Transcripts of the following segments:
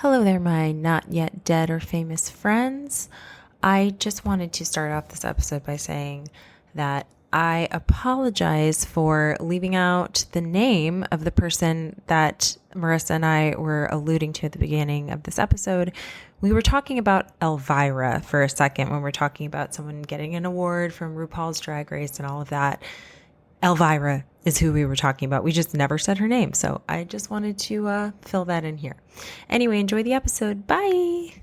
Hello there, my not yet dead or famous friends. I just wanted to start off this episode by saying that I apologize for leaving out the name of the person that Marissa and I were alluding to at the beginning of this episode. We were talking about Elvira for a second when we were talking about someone getting an award from RuPaul's Drag Race and all of that. Elvira is who we were talking about. We just never said her name. So I just wanted to fill that in here. Anyway, enjoy the episode. Bye.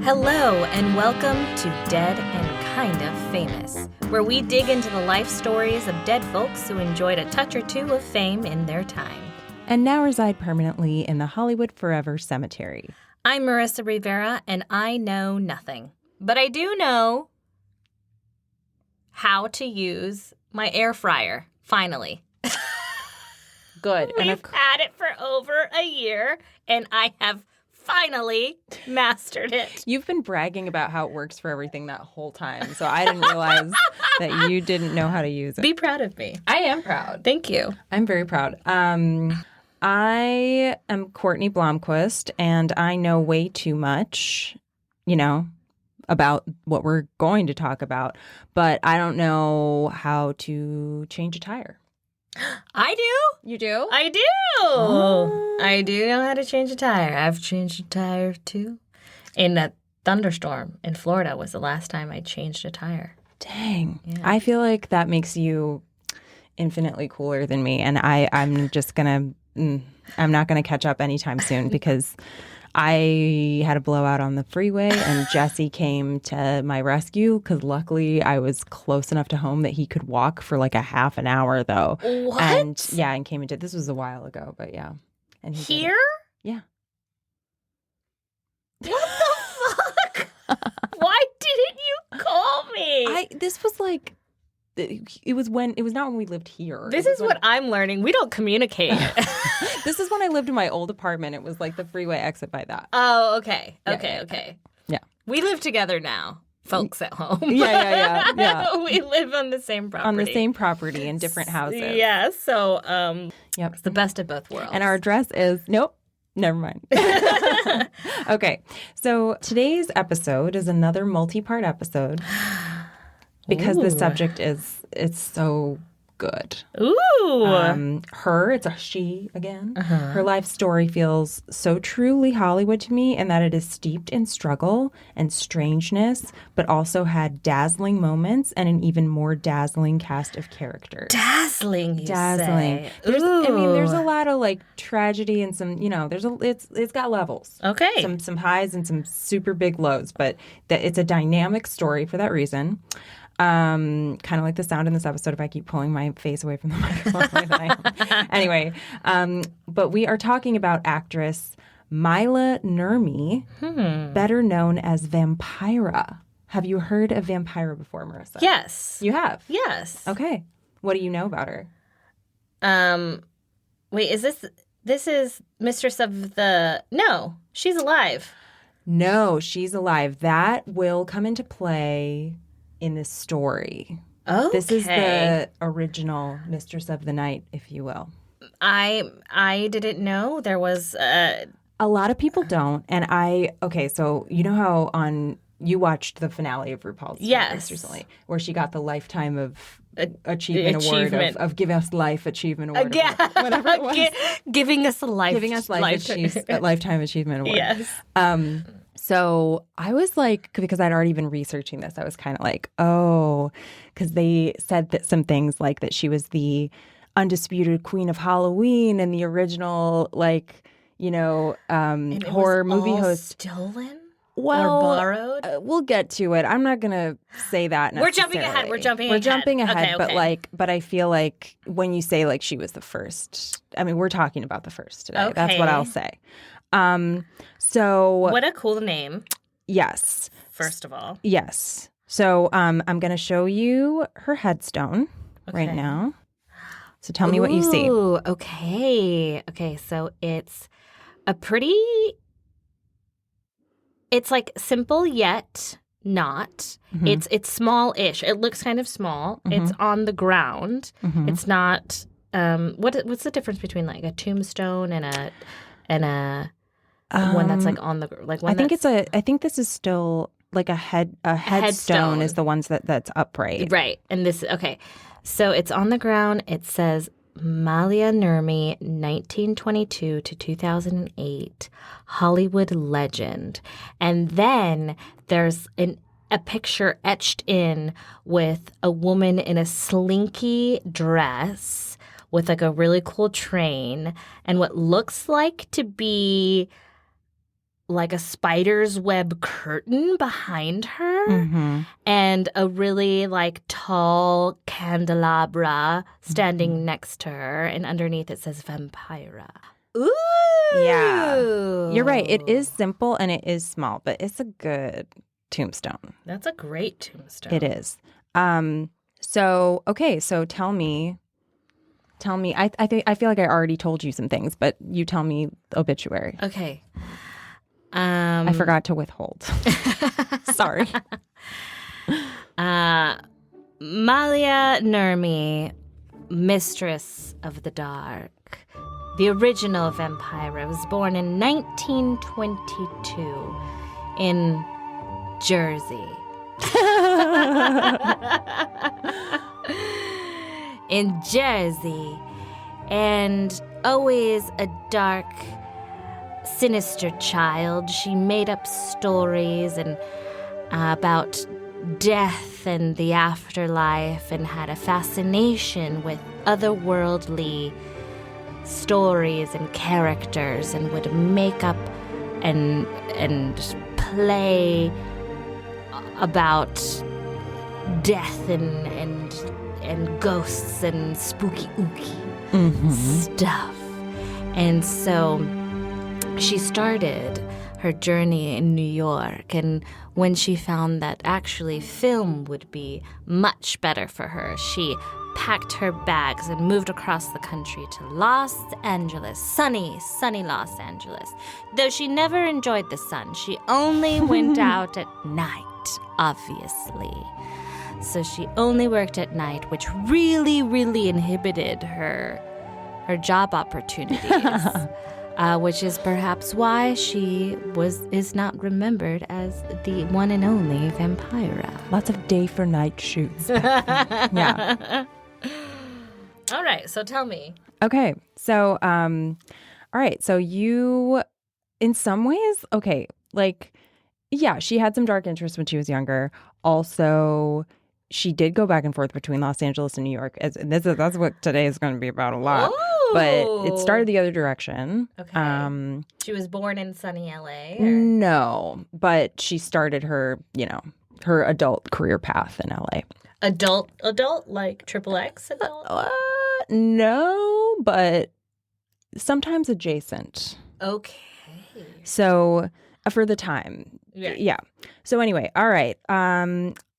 Hello and welcome to Dead and Kind of Famous, where we dig into the life stories of dead folks who enjoyed a touch or two of fame in their time. And now reside permanently in the Hollywood Forever Cemetery. I'm Marissa Rivera, and I know nothing. But I do know how to use my air fryer, finally. Good. We've had it for over a year, and I have finally mastered it. You've been bragging about how it works for everything that whole time, so I didn't realize that you didn't know how to use it. Be proud of me. I am proud. Thank you. I'm very proud. I am Courtney Blomquist, and I know way too much, about what we're going to talk about, but I don't know how to change a tire. I do. You do? I do. Oh. I do know how to change a tire. I've changed a tire too. In a thunderstorm in Florida was the last time I changed a tire. Dang. Yeah. I feel like that makes you infinitely cooler than me, and I'm just gonna I'm not gonna catch up anytime soon because I had a blowout on the freeway and Jesse came to my rescue because luckily I was close enough to home that he could walk for like a half an hour though. What? And came into this was a while ago, but yeah. And he did it. Here? Yeah. What the fuck? Why didn't you call me? This was like it was not when we lived here. This is what I'm learning. We don't communicate. This is when I lived in my old apartment. It was like the freeway exit by that. Oh, okay. Okay. Yeah. We live together now, folks at home. Yeah. We live on the same property. On the same property in different houses. Yeah, so Yep. it's the best of both worlds. And our address is never mind. Okay. So today's episode is another multi-part episode because the subject it's so good. Ooh. It's a she again. Uh-huh. Her life story feels so truly Hollywood to me in that it is steeped in struggle and strangeness, but also had dazzling moments and an even more dazzling cast of characters. Dazzling, you say. There's a Ooh. lot of like tragedy and some, it's got levels. Okay. Some highs and some super big lows, but it's a dynamic story for that reason. Kind of like the sound in this episode if I keep pulling my face away from the microphone. Anyway, but we are talking about actress Maila Nurmi, better known as Vampira. Have you heard of Vampira before, Marissa? Yes. You have? Yes. Okay. What do you know about her? Wait, this is Mistress of the... No, she's alive. No, she's alive. That will come into play in this story. Okay. This is the original Mistress of the Night, if you will. I didn't know there was A lot of people don't. And so you know how you watched the finale of RuPaul's Drag Race recently, where she got the Lifetime of Achievement Award of Give Us Life Achievement Award. Whatever it was. Giving us a life. Giving us Lifetime Achievement Award. Yes. So I was like, because I'd already been researching this, I was kind of like, oh, because they said that some things like that she was the undisputed queen of Halloween and the original, horror movie host. Stolen? Well, or borrowed? We'll get to it. I'm not going to say that necessarily. We're jumping ahead. Okay. But I feel like when you say like she was the first, I mean, we're talking about the first today. Okay. That's what I'll say. So what a cool name. Yes. First of all. Yes. So I'm going to show you her headstone right now. So tell me what you see. Ooh, okay. Okay, so it's a pretty... It's like simple yet not. Mhm. It's small-ish. It looks kind of small. It's on the ground. It's not... what's the difference between like a tombstone and a one that's like on the like one? I think this is still like a headstone is the ones that's upright. Right. And this okay. So it's on the ground. It says Maila Nurmi, 1922 to 2008, Hollywood legend. And then there's a picture etched in with a woman in a slinky dress with like a really cool train and what looks like to be like a spider's web curtain behind her and a really like tall candelabra standing next to her, and underneath it says Vampira. Ooh. Yeah. You're right. It is simple and it is small, but it's a good tombstone. That's a great tombstone. It is. So tell me. I feel like I already told you some things, but you tell me the obituary. Okay. I forgot to withhold. Sorry. Maila Nurmi, mistress of the dark, the original Vampira, was born in 1922 in Jersey. In Jersey, and always a dark, sinister child. She made up stories and about death and the afterlife, and had a fascination with otherworldly stories and characters, and would make up and play about death and ghosts and spooky ooky stuff. And so she started her journey in New York, and when she found that actually film would be much better for her, she packed her bags and moved across the country to Los Angeles, sunny Los Angeles. Though she never enjoyed the sun, she only went out at night, obviously. So she only worked at night, which really, really inhibited her job opportunities. Which is perhaps why she is not remembered as the one and only Vampira. Lots of day for night shoots. Yeah. All right, so tell me. Okay, so all right, so you, in some ways, okay, like, yeah, she had some dark interests when she was younger. Also, she did go back and forth between Los Angeles and New York. That's what today is going to be about a lot. Ooh. But it started the other direction. Okay. She was born in sunny LA? No, but she started her adult career path in LA. Adult, like XXX adult? No, but sometimes adjacent. Okay. So for the time. Yeah. So anyway, all right.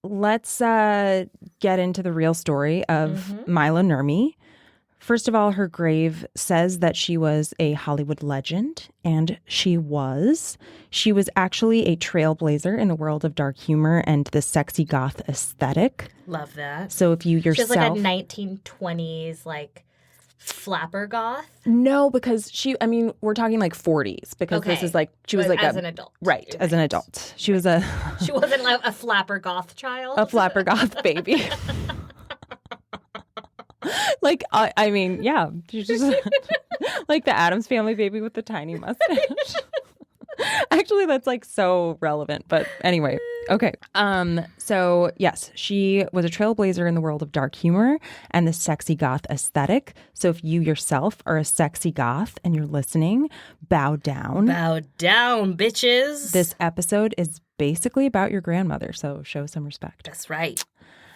Let's get into the real story of Maila Nurmi. First of all, her grave says that she was a Hollywood legend, and she was. She was actually a trailblazer in the world of dark humor and the sexy goth aesthetic. Love that. So if you yourself... She's like a 1920s, like, flapper goth? No, because we're talking like 40s, because this is like, she was like as an adult. Right, as an adult. She was She wasn't like a flapper goth child? A flapper goth baby. Like, yeah. She's just like the Addams Family baby with the tiny mustache. Actually, that's like so relevant. But anyway, okay. So yes, she was a trailblazer in the world of dark humor and the sexy goth aesthetic. So if you yourself are a sexy goth and you're listening, bow down. Bow down, bitches. This episode is basically about your grandmother, so show some respect. That's right.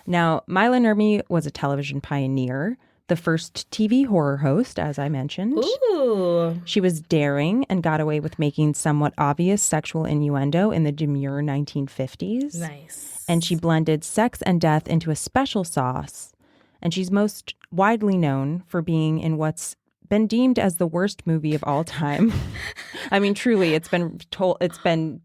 Now, Maila Nurmi was a television pioneer, the first TV horror host, as I mentioned. Ooh. She was daring and got away with making somewhat obvious sexual innuendo in the demure 1950s. Nice. And she blended sex and death into a special sauce And she's most widely known for being in what's been deemed as the worst movie of all time. I mean, truly, it's been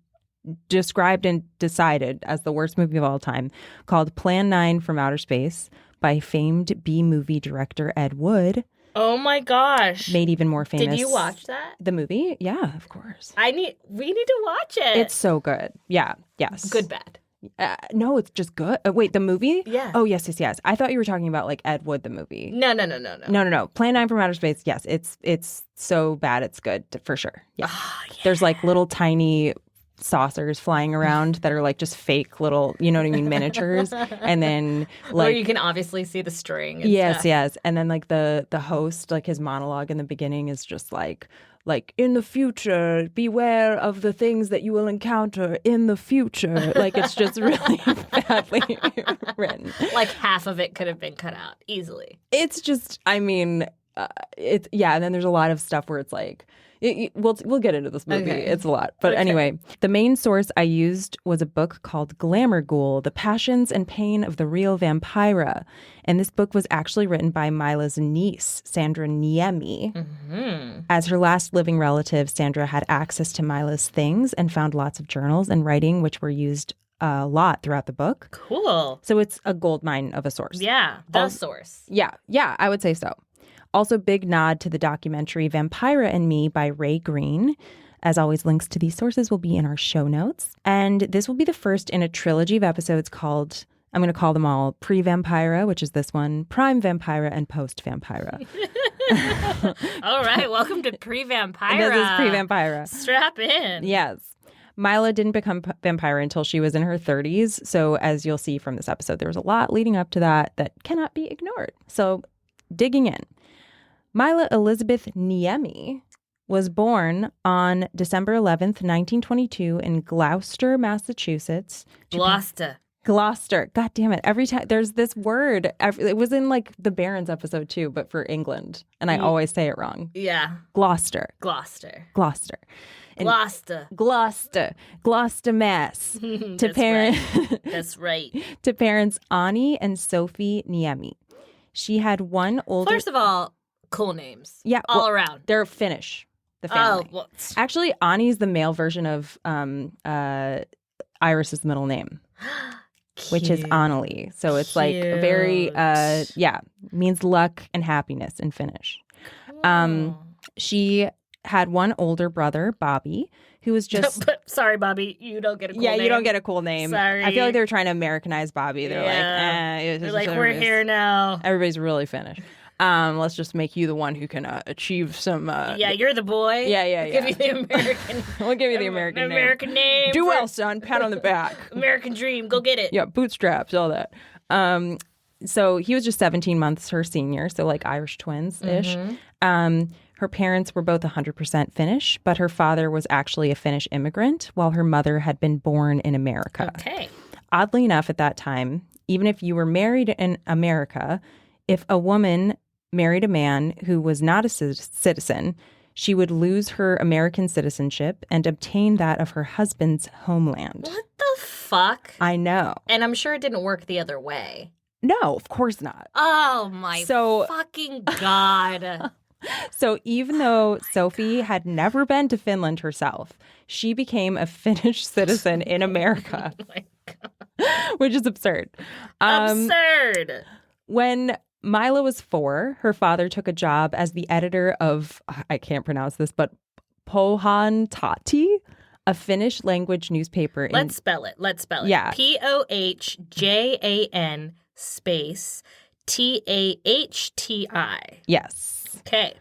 described and decided as the worst movie of all time, called Plan 9 from Outer Space by famed B-movie director Ed Wood. Oh my gosh. Made even more famous. Did you watch that? The movie? Yeah, of course. We need to watch it. It's so good. Yeah, yes. Good, bad. No, it's just good. Wait, the movie? Yeah. Oh, yes. I thought you were talking about like Ed Wood, the movie. No. No. Plan 9 from Outer Space. Yes, it's so bad it's good for sure. Yeah. Oh, yeah. There's like little tiny saucers flying around that are like just fake little, you know what I mean, miniatures. And then like where you can obviously see the string. And yes, stuff. yes. And then like the host, like his monologue in the beginning is just like in the future, beware of the things that you will encounter in the future. Like it's just really badly written. Like half of it could have been cut out easily. It's just, I mean, it's yeah. And then there's a lot of stuff where it's like, we'll get into this movie. Okay. It's a lot. But anyway, the main source I used was a book called Glamour Ghoul, The Passions and Pain of the Real Vampira. And this book was actually written by Maila's niece, Sandra Niemi. Mm-hmm. As her last living relative, Sandra had access to Maila's things and found lots of journals and writing, which were used a lot throughout the book. Cool. So it's a goldmine of a source. Yeah, the source. Yeah, I would say so. Also, big nod to the documentary Vampira and Me by Ray Green. As always, links to these sources will be in our show notes. And this will be the first in a trilogy of episodes called, I'm going to call them all Pre-Vampira, which is this one, Prime Vampira, and Post-Vampira. All right, welcome to Pre-Vampira. This is Pre-Vampira. Strap in. Yes. Maila didn't become vampire until she was in her 30s. So as you'll see from this episode, there was a lot leading up to that cannot be ignored. So digging in. Maila Elizabeth Niemi was born on December 11th, 1922 in Gloucester, Massachusetts. Gloucester. God damn it. Every time there's this word. It was in like the Barons episode too, but for England. And I always say it wrong. Yeah. Gloucester. Gloucester, Mass. That's right. To parents Ani and Sophie Niemi. She had one older. First of all, cool names. Yeah, all around. They're Finnish. The family. Oh, well. Actually, Ani's the male version of Iris's middle name, which is Anneli. So it's like very means luck and happiness in Finnish. She had one older brother, Bobby, who was just sorry, Bobby, you don't get a cool name. Yeah, you don't get a cool name. Sorry. I feel like they were trying to Americanize Bobby. They're They're like, we're here now. Everybody's really Finnish. Let's just make you the one who can achieve some. You're the boy. Yeah. Give you the American. We'll give you the American name. Do well, son. Pat on the back. American dream. Go get it. Yeah, bootstraps, all that. So he was just 17 months her senior, so like Irish twins-ish. Mm-hmm. Her parents were both 100% Finnish, but her father was actually a Finnish immigrant, while her mother had been born in America. Okay. Oddly enough, at that time, even if you were married in America, if a woman married a man who was not a citizen, she would lose her American citizenship and obtain that of her husband's homeland. What the fuck? I know. And I'm sure it didn't work the other way. No, of course not. Oh, my fucking God. So even though Sophie had never been to Finland herself, she became a Finnish citizen in America. Oh, my God. Which is absurd. Absurd. When Maila was 4, her father took a job as the editor of, I can't pronounce this, but Pohan Tati, a Finnish language newspaper. Let's spell it. Yeah. Pohjan space Tahti. Yes. Okay.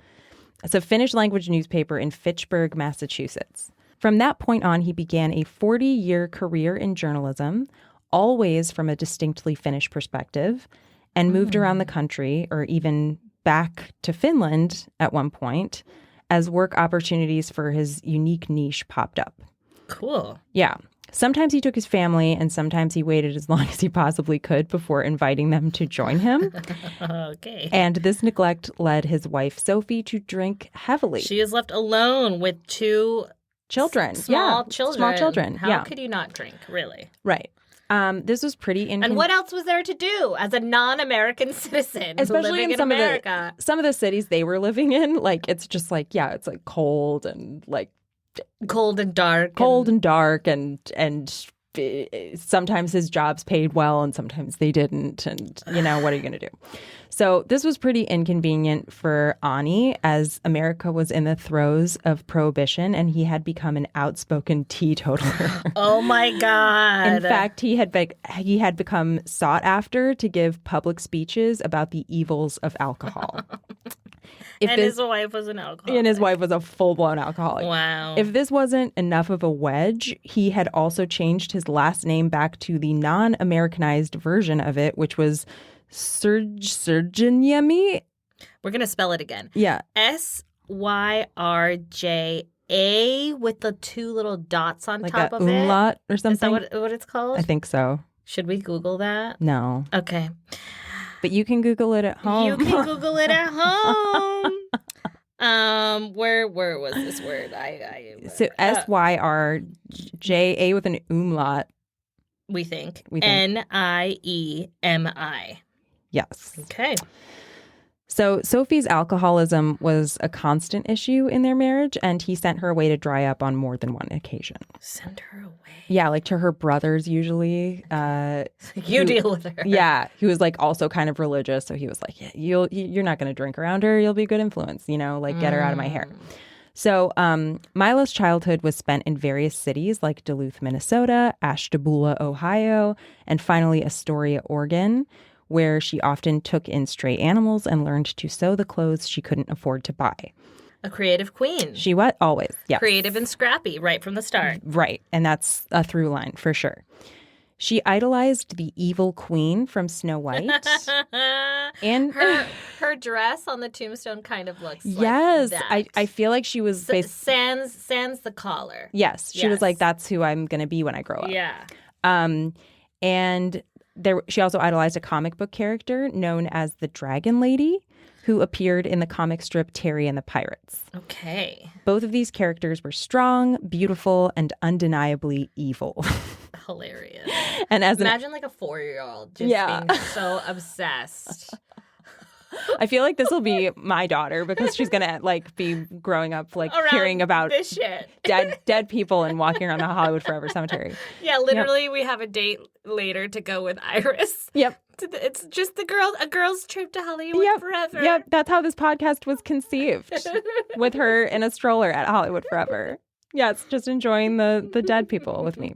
It's a Finnish language newspaper in Fitchburg, Massachusetts. From that point on, he began a 40-year career in journalism, always from a distinctly Finnish perspective, and moved around the country, or even back to Finland at one point, as work opportunities for his unique niche popped up. Cool. Yeah. Sometimes he took his family, and sometimes he waited as long as he possibly could before inviting them to join him. Okay. And this neglect led his wife, Sophie, to drink heavily. She is left alone with 2 children. Small children. Small children. How could you not drink, really? Right. This was pretty And what else was there to do as a non-American citizen especially living in some America? Some of the cities they were living in, like it's just like, yeah, it's like cold and like cold and dark. And sometimes his jobs paid well and sometimes they didn't. And, you know, what are you going to do? So this was pretty inconvenient for Ani as America was in the throes of Prohibition and he had become an outspoken teetotaler. Oh, my God. In fact, he had become sought after to give public speeches about the evils of alcohol. His wife was an alcoholic. And his wife was a full-blown alcoholic. Wow. If this wasn't enough of a wedge, he had also changed his last name back to the non-Americanized version of it, which was Surgenyemi. We're going to spell it again. Yeah. Syrja with the two little dots on like top of it. Like a umlaut or something? Is that what it's called? I think so. Should we Google that? No. Okay. But you can Google it at home. You can Google it at home. Where was this word? So Syrja with an umlaut. We think. Niemi. Yes. Okay. So Sophie's alcoholism was a constant issue in their marriage, and he sent her away to dry up on more than one occasion. Send her away. Yeah, like to her brothers usually. You deal with her. Yeah, he was like also kind of religious, so he was like, yeah, you're not going to drink around her. You'll be a good influence, you know, like get her out of my hair. So Mila's childhood was spent in various cities like Duluth, Minnesota, Ashtabula, Ohio, and finally Astoria, Oregon, where she often took in stray animals and learned to sew the clothes she couldn't afford to buy. A creative queen. She was always, yeah. Creative and scrappy right from the start. Right, and that's a through line for sure. She idolized the evil queen from Snow White. And her dress on the tombstone kind of looks yes, like that. I feel like she was sans the collar. Yes, she was like, that's who I'm going to be when I grow up. Yeah. And she also idolized a comic book character known as the Dragon Lady, who appeared in the comic strip Terry and the Pirates. Okay. Both of these characters were strong, beautiful, and undeniably evil. Hilarious. And imagine like a 4-year-old just being so obsessed. I feel like this will be my daughter because she's gonna like be growing up like around hearing about this shit. dead people and walking around the Hollywood Forever Cemetery. Yeah, literally, we have a date later to go with Iris. Yep. It's just a girl's trip to Hollywood Forever. Yep, that's how this podcast was conceived, with her in a stroller at Hollywood Forever. Yes, just enjoying the dead people with me.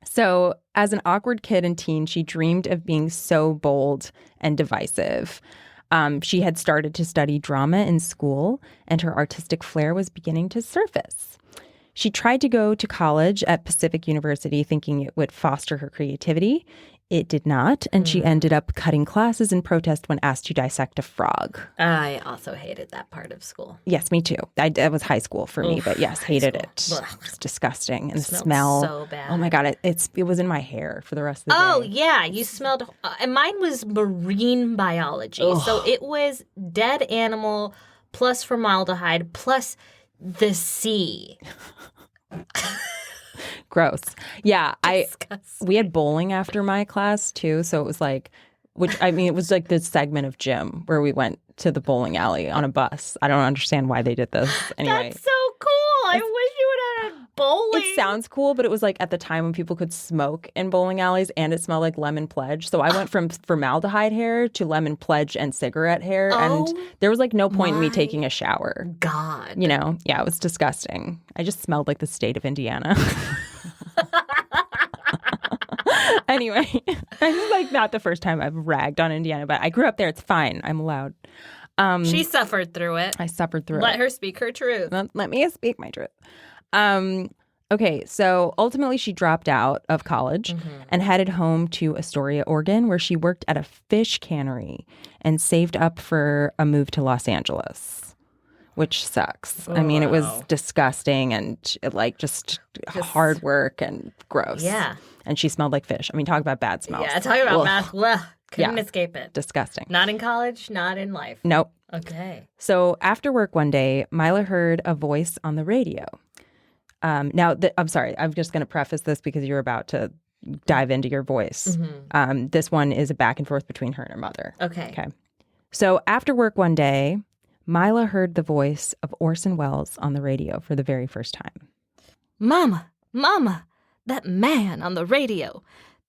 So as an awkward kid and teen, she dreamed of being so bold and divisive. She had started to study drama in school, and her artistic flair was beginning to surface. She tried to go to college at Pacific University thinking it would foster her creativity. It did not, and she ended up cutting classes in protest when asked to dissect a frog. I also hated that part of school. Yes, me too. It was high school for me, but yes, hated it. Ugh. It was disgusting. And the smell. So bad. Oh my God, it was in my hair for the rest of the day. Oh, yeah, you smelled. And mine was marine biology. Ugh. So it was dead animal plus formaldehyde plus the sea. Gross. Yeah, Disgusting. We had bowling after my class too, so it was like, it was like this segment of gym where we went to the bowling alley on a bus. I don't understand why they did this. Anyway, that's so cool. I wish you would have had bowling. It sounds cool, but it was like at the time when people could smoke in bowling alleys, and it smelled like lemon pledge. So I went from formaldehyde hair to lemon pledge and cigarette hair, and there was like no point in me taking a shower. God, you know, yeah, it was disgusting. I just smelled like the state of Indiana. Anyway, this is like not the first time I've ragged on Indiana, but I grew up there. It's fine. I'm allowed. She suffered through it. I suffered through it. Let her speak her truth. Let me speak my truth. Okay, so ultimately she dropped out of college and headed home to Astoria, Oregon, where she worked at a fish cannery and saved up for a move to Los Angeles, which sucks. I mean, it was disgusting and just hard work and gross. Yeah. And she smelled like fish. I mean, talk about bad smells. Yeah, talk about bad. Couldn't escape it. Disgusting. Not in college, not in life. Nope. Okay. So after work one day, Maila heard a voice on the radio. I'm sorry. I'm just going to preface this because you're about to dive into your voice. This one is a back and forth between her and her mother. Okay. So after work one day, Maila heard the voice of Orson Welles on the radio for the very first time. Mama, that man on the radio.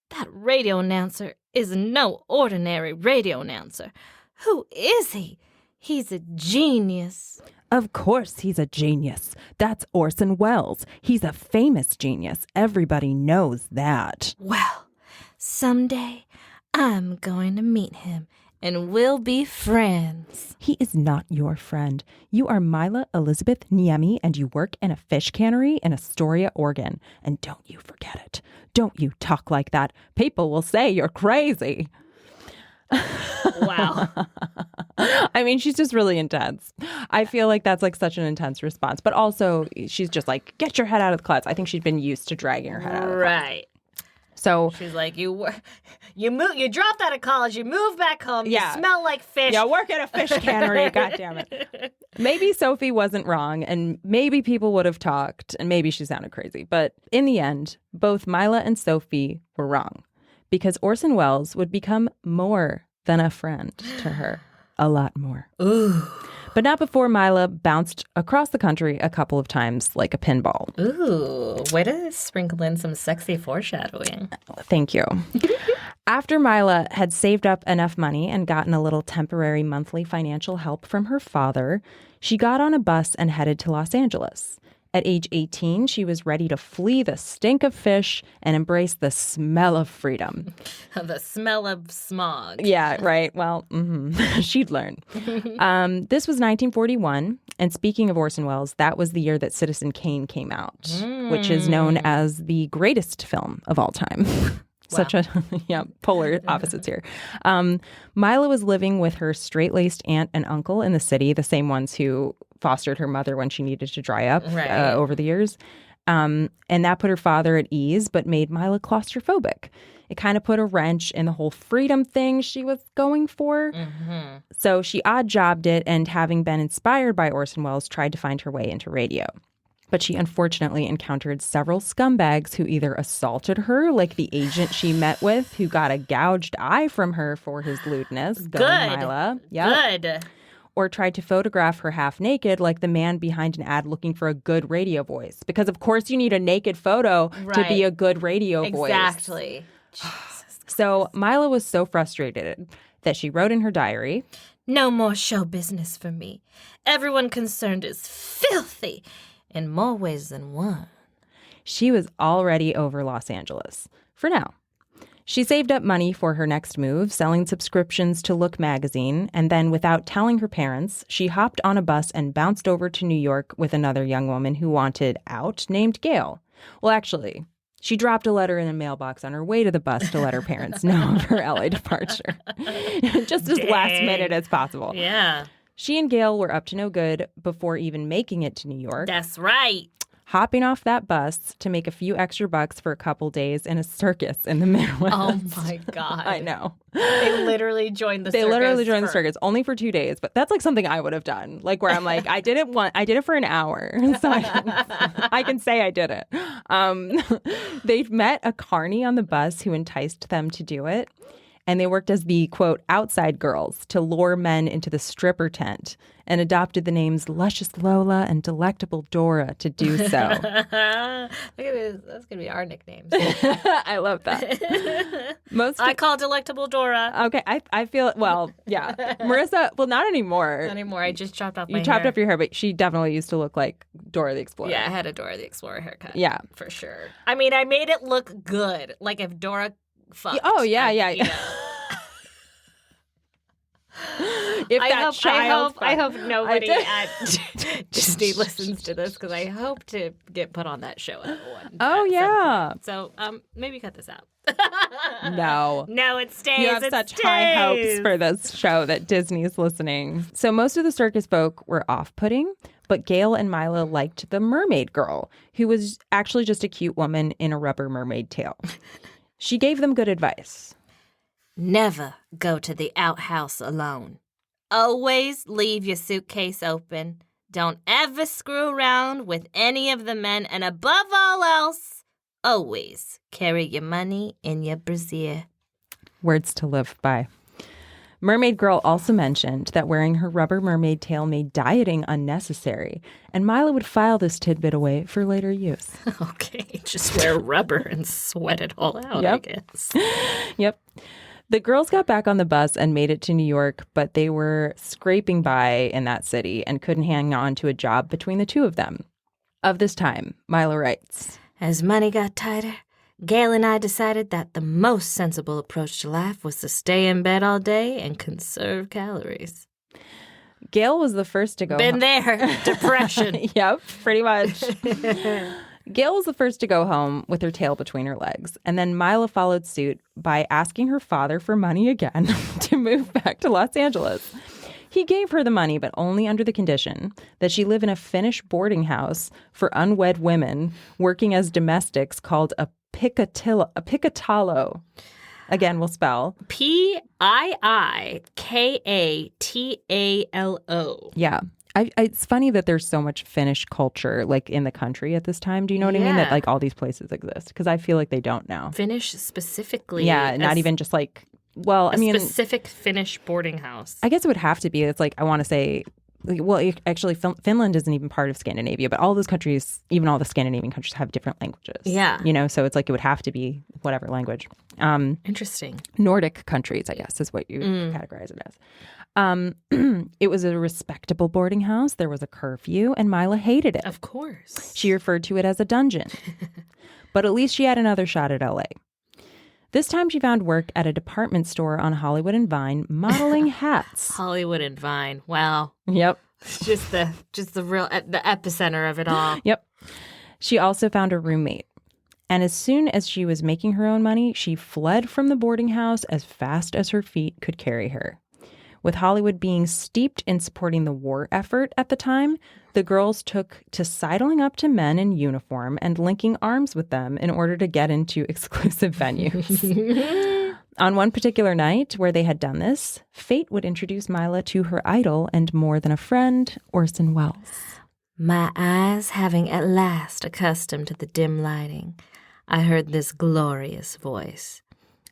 That radio announcer is no ordinary radio announcer. Who is he? He's a genius. Of course he's a genius. That's Orson Welles. He's a famous genius. Everybody knows that. Well, someday I'm going to meet him and we'll be friends. He is not your friend. You are Maila Elizabeth Niemi, and you work in a fish cannery in Astoria, Oregon. And don't you forget it. Don't you talk like that. People will say you're crazy. Wow. I mean, she's just really intense. I feel like that's like such an intense response. But also, she's just like, get your head out of the clouds. I think she's been used to dragging her head out of the clouds. Right. So she's like, you dropped out of college, you moved back home, you smell like fish. You work at a fish cannery, goddammit. Maybe Sophie wasn't wrong, and maybe people would have talked, and maybe she sounded crazy. But in the end, both Maila and Sophie were wrong, because Orson Welles would become more than a friend to her. A lot more. Ooh. But not before Maila bounced across the country a couple of times like a pinball. Ooh, way to sprinkle in some sexy foreshadowing. Thank you. After Maila had saved up enough money and gotten a little temporary monthly financial help from her father, she got on a bus and headed to Los Angeles. At age 18, she was ready to flee the stink of fish and embrace the smell of freedom. The smell of smog. Yeah, right. Well, she'd learn. This was 1941. And speaking of Orson Welles, that was the year that Citizen Kane came out, which is known as the greatest film of all time. Such a, polar opposites here. Maila was living with her straight-laced aunt and uncle in the city, the same ones who fostered her mother when she needed to dry up over the years. And that put her father at ease, but made Maila claustrophobic. It kind of put a wrench in the whole freedom thing she was going for. Mm-hmm. So she odd-jobbed it, and having been inspired by Orson Welles, tried to find her way into radio. But she unfortunately encountered several scumbags who either assaulted her, like the agent she met with, who got a gouged eye from her for his lewdness. Good. Maila. Yep. Good. Or tried to photograph her half naked, like the man behind an ad looking for a good radio voice. Because, of course, you need a naked photo to be a good radio voice. Exactly. So Maila was so frustrated that she wrote in her diary, "No more show business for me. Everyone concerned is filthy in more ways than one." She was already over Los Angeles. For now. She saved up money for her next move, selling subscriptions to Look magazine, and then, without telling her parents, she hopped on a bus and bounced over to New York with another young woman who wanted out, named Gail. Well, actually, she dropped a letter in a mailbox on her way to the bus to let her parents know of her LA departure. Just as last minute as possible. Yeah. She and Gail were up to no good before even making it to New York. That's right. Hopping off that bus to make a few extra bucks for a couple days in a circus in the Midwest. Oh, my God. I know. They literally joined the circus. They literally joined the circus, only for 2 days. But that's like something I would have done. Like where I'm like, I did it for an hour. So I can say I did it. They met a carny on the bus who enticed them to do it. And they worked as the, quote, outside girls to lure men into the stripper tent and adopted the names Luscious Lola and Delectable Dora to do so. Look at this. That's going to be our nicknames. I love that. I call Delectable Dora. Okay, I feel, well, yeah. Marissa, well, not anymore. Not anymore. I just chopped off my hair. You chopped off your hair, but she definitely used to look like Dora the Explorer. Yeah, I had a Dora the Explorer haircut. Yeah. For sure. I mean, I made it look good. Like if Dora fucked. Oh, yeah. You know. I hope nobody at Disney listens to this, because I hope to get put on that show at one. Oh, yeah. So maybe cut this out. No. No, it stays. You have such high hopes for this show that Disney's listening. So most of the circus folk were off-putting, but Gail and Maila liked the mermaid girl, who was actually just a cute woman in a rubber mermaid tail. She gave them good advice. Never go to the outhouse alone. Always leave your suitcase open. Don't ever screw around with any of the men. And above all else, always carry your money in your brassiere. Words to live by. Mermaid Girl also mentioned that wearing her rubber mermaid tail made dieting unnecessary, and Maila would file this tidbit away for later use. Okay, just wear rubber and sweat it all out, Yep. I guess. Yep. The girls got back on the bus and made it to New York, but they were scraping by in that city and couldn't hang on to a job between the two of them. Of this time, Maila writes, As money got tighter, Gail and I decided that the most sensible approach to life was to stay in bed all day and conserve calories. Gail was the first to go Been there. Depression. Yep, pretty much. Gail was the first to go home with her tail between her legs, and then Maila followed suit by asking her father for money again to move back to Los Angeles. He gave her the money, but only under the condition that she live in a Finnish boarding house for unwed women working as domestics called a picatalo. Again, we'll spell. Piikatalo. Yeah. It's funny that there's so much Finnish culture like in the country at this time. Do you know what I mean? Yeah. That like all these places exist, because I feel like they don't now. Finnish specifically. Yeah, not even just like, well, I mean, specific Finnish boarding house. I guess it would have to be. It's like, I want to say, well, actually, Finland isn't even part of Scandinavia, but all those countries, even all the Scandinavian countries, have different languages. Yeah. You know, so it's like it would have to be whatever language. Interesting. Nordic countries, I guess, is what you categorize it as. It was a respectable boarding house. There was a curfew, and Maila hated it. Of course. She referred to it as a dungeon. But at least she had another shot at LA. This time she found work at a department store on Hollywood and Vine modeling hats. Hollywood and Vine. Wow. Yep. Just the real the epicenter of it all. Yep. She also found a roommate. And as soon as she was making her own money, she fled from the boarding house as fast as her feet could carry her. With Hollywood being steeped in supporting the war effort at the time, the girls took to sidling up to men in uniform and linking arms with them in order to get into exclusive venues. On one particular night where they had done this, fate would introduce Maila to her idol and more than a friend, Orson Welles. My eyes having at last accustomed to the dim lighting, I heard this glorious voice.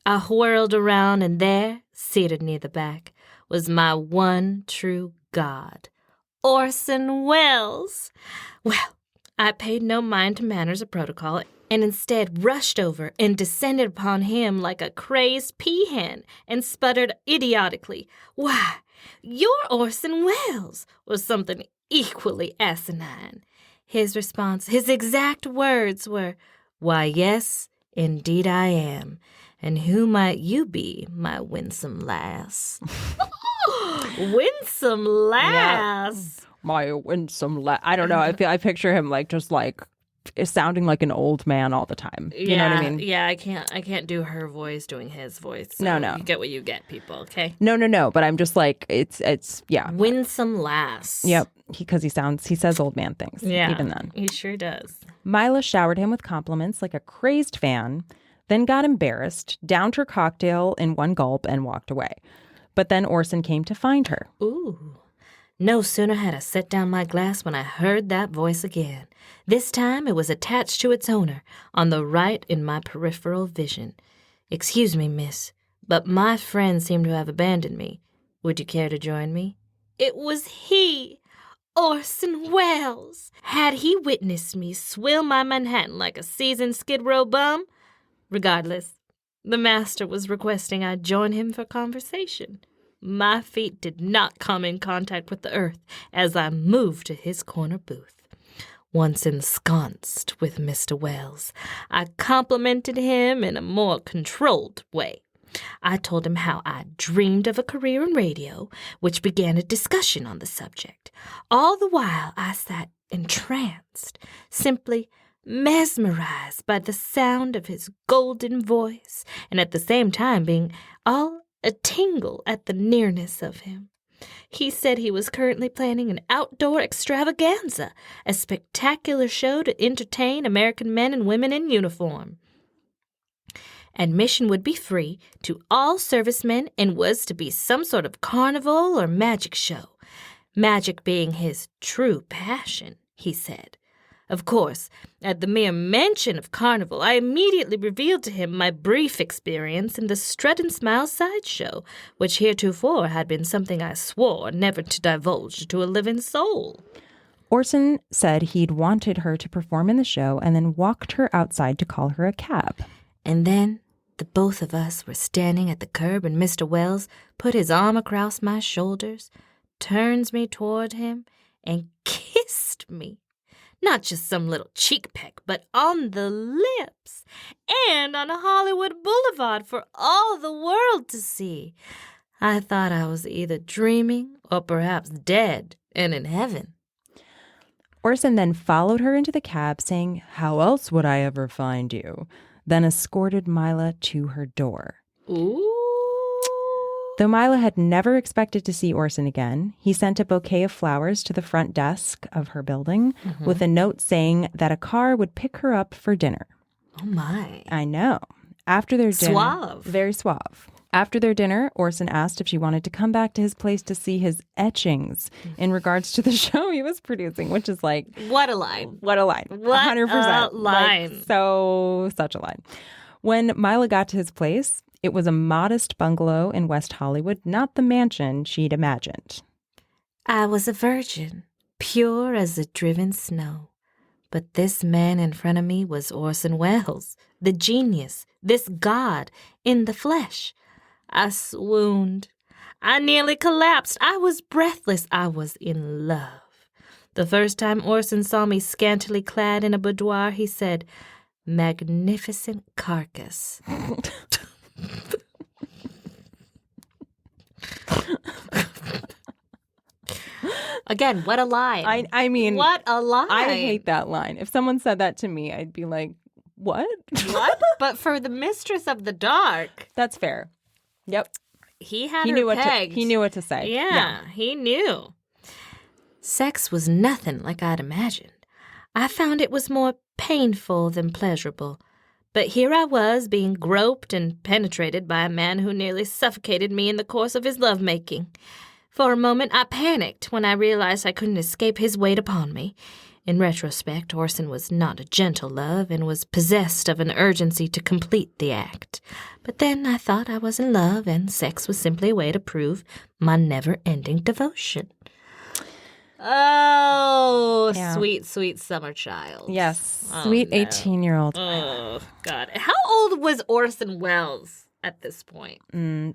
I whirled around, and there, seated near the back, was my one true god, Orson Welles. Well, I paid no mind to manners or protocol, and instead rushed over and descended upon him like a crazed peahen and sputtered idiotically, "Why, you're Orson Welles," was something equally asinine. His response, his exact words were, "Why, yes, indeed I am. And who might you be, my winsome lass?" Winsome lass. Yeah. My winsome lass. I don't know. I picture him like just like sounding like an old man all the time. You know what I mean? Yeah, I can't do her voice doing his voice. So No. You get what you get, people, okay? No. But I'm just like, it's yeah. Winsome lass. Yep. Because he says old man things. Yeah. Even then. He sure does. Maila showered him with compliments like a crazed fan, then got embarrassed, downed her cocktail in one gulp, and walked away. But then Orson came to find her. Ooh. No sooner had I set down my glass when I heard that voice again. This time it was attached to its owner, on the right in my peripheral vision. "Excuse me, miss, but my friends seem to have abandoned me. Would you care to join me?" It was he, Orson Welles. Had he witnessed me swill my Manhattan like a seasoned Skid Row bum? Regardless, the master was requesting I join him for conversation. My feet did not come in contact with the earth as I moved to his corner booth. Once ensconced with Mr. Welles, I complimented him in a more controlled way. I told him how I dreamed of a career in radio, which began a discussion on the subject. All the while I sat entranced, simply mesmerized by the sound of his golden voice, and at the same time being all a tingle at the nearness of him. He said he was currently planning an outdoor extravaganza, a spectacular show to entertain American men and women in uniform. Admission would be free to all servicemen and was to be some sort of carnival or magic show. Magic being his true passion, he said. Of course, at the mere mention of carnival, I immediately revealed to him my brief experience in the Strut and Smile sideshow, which heretofore had been something I swore never to divulge to a living soul. Orson said he'd wanted her to perform in the show and then walked her outside to call her a cab. And then the both of us were standing at the curb, and Mr. Wells put his arm across my shoulders, turns me toward him, and kissed me. Not just some little cheek peck, but on the lips and on a Hollywood Boulevard for all the world to see. I thought I was either dreaming or perhaps dead and in heaven. Orson then followed her into the cab, saying, "How else would I ever find you?" Then escorted Maila to her door. Ooh. Though Maila had never expected to see Orson again, he sent a bouquet of flowers to the front desk of her building with a note saying that a car would pick her up for dinner. Oh, my. I know. After their dinner... Suave. Very suave. After their dinner, Orson asked if she wanted to come back to his place to see his etchings in regards to the show he was producing, which is like... What a line. What a line. What 100%. a line. Like, such a line. When Maila got to his place, it was a modest bungalow in West Hollywood, not the mansion she'd imagined. I was a virgin, pure as the driven snow. But this man in front of me was Orson Welles, the genius, this god in the flesh. I swooned. I nearly collapsed. I was breathless. I was in love. The first time Orson saw me scantily clad in a boudoir, he said, "Magnificent carcass." Again, what a line. I mean, what a line. I hate that line. If someone said that to me, I'd be like, what? What? But for the mistress of the dark. That's fair. Yep. He had He her knew pegged. he knew what to say. Yeah, he knew. Sex was nothing like I'd imagined. I found it was more painful than pleasurable. But here I was being groped and penetrated by a man who nearly suffocated me in the course of his lovemaking. For a moment I panicked when I realized I couldn't escape his weight upon me. In retrospect, Orson was not a gentle love and was possessed of an urgency to complete the act. But then I thought I was in love, and sex was simply a way to prove my never-ending devotion. Oh, Yeah. Sweet, sweet summer child. Yes. Oh, Sweet no. 18-year-old. Oh, God. How old was Orson Welles at this point?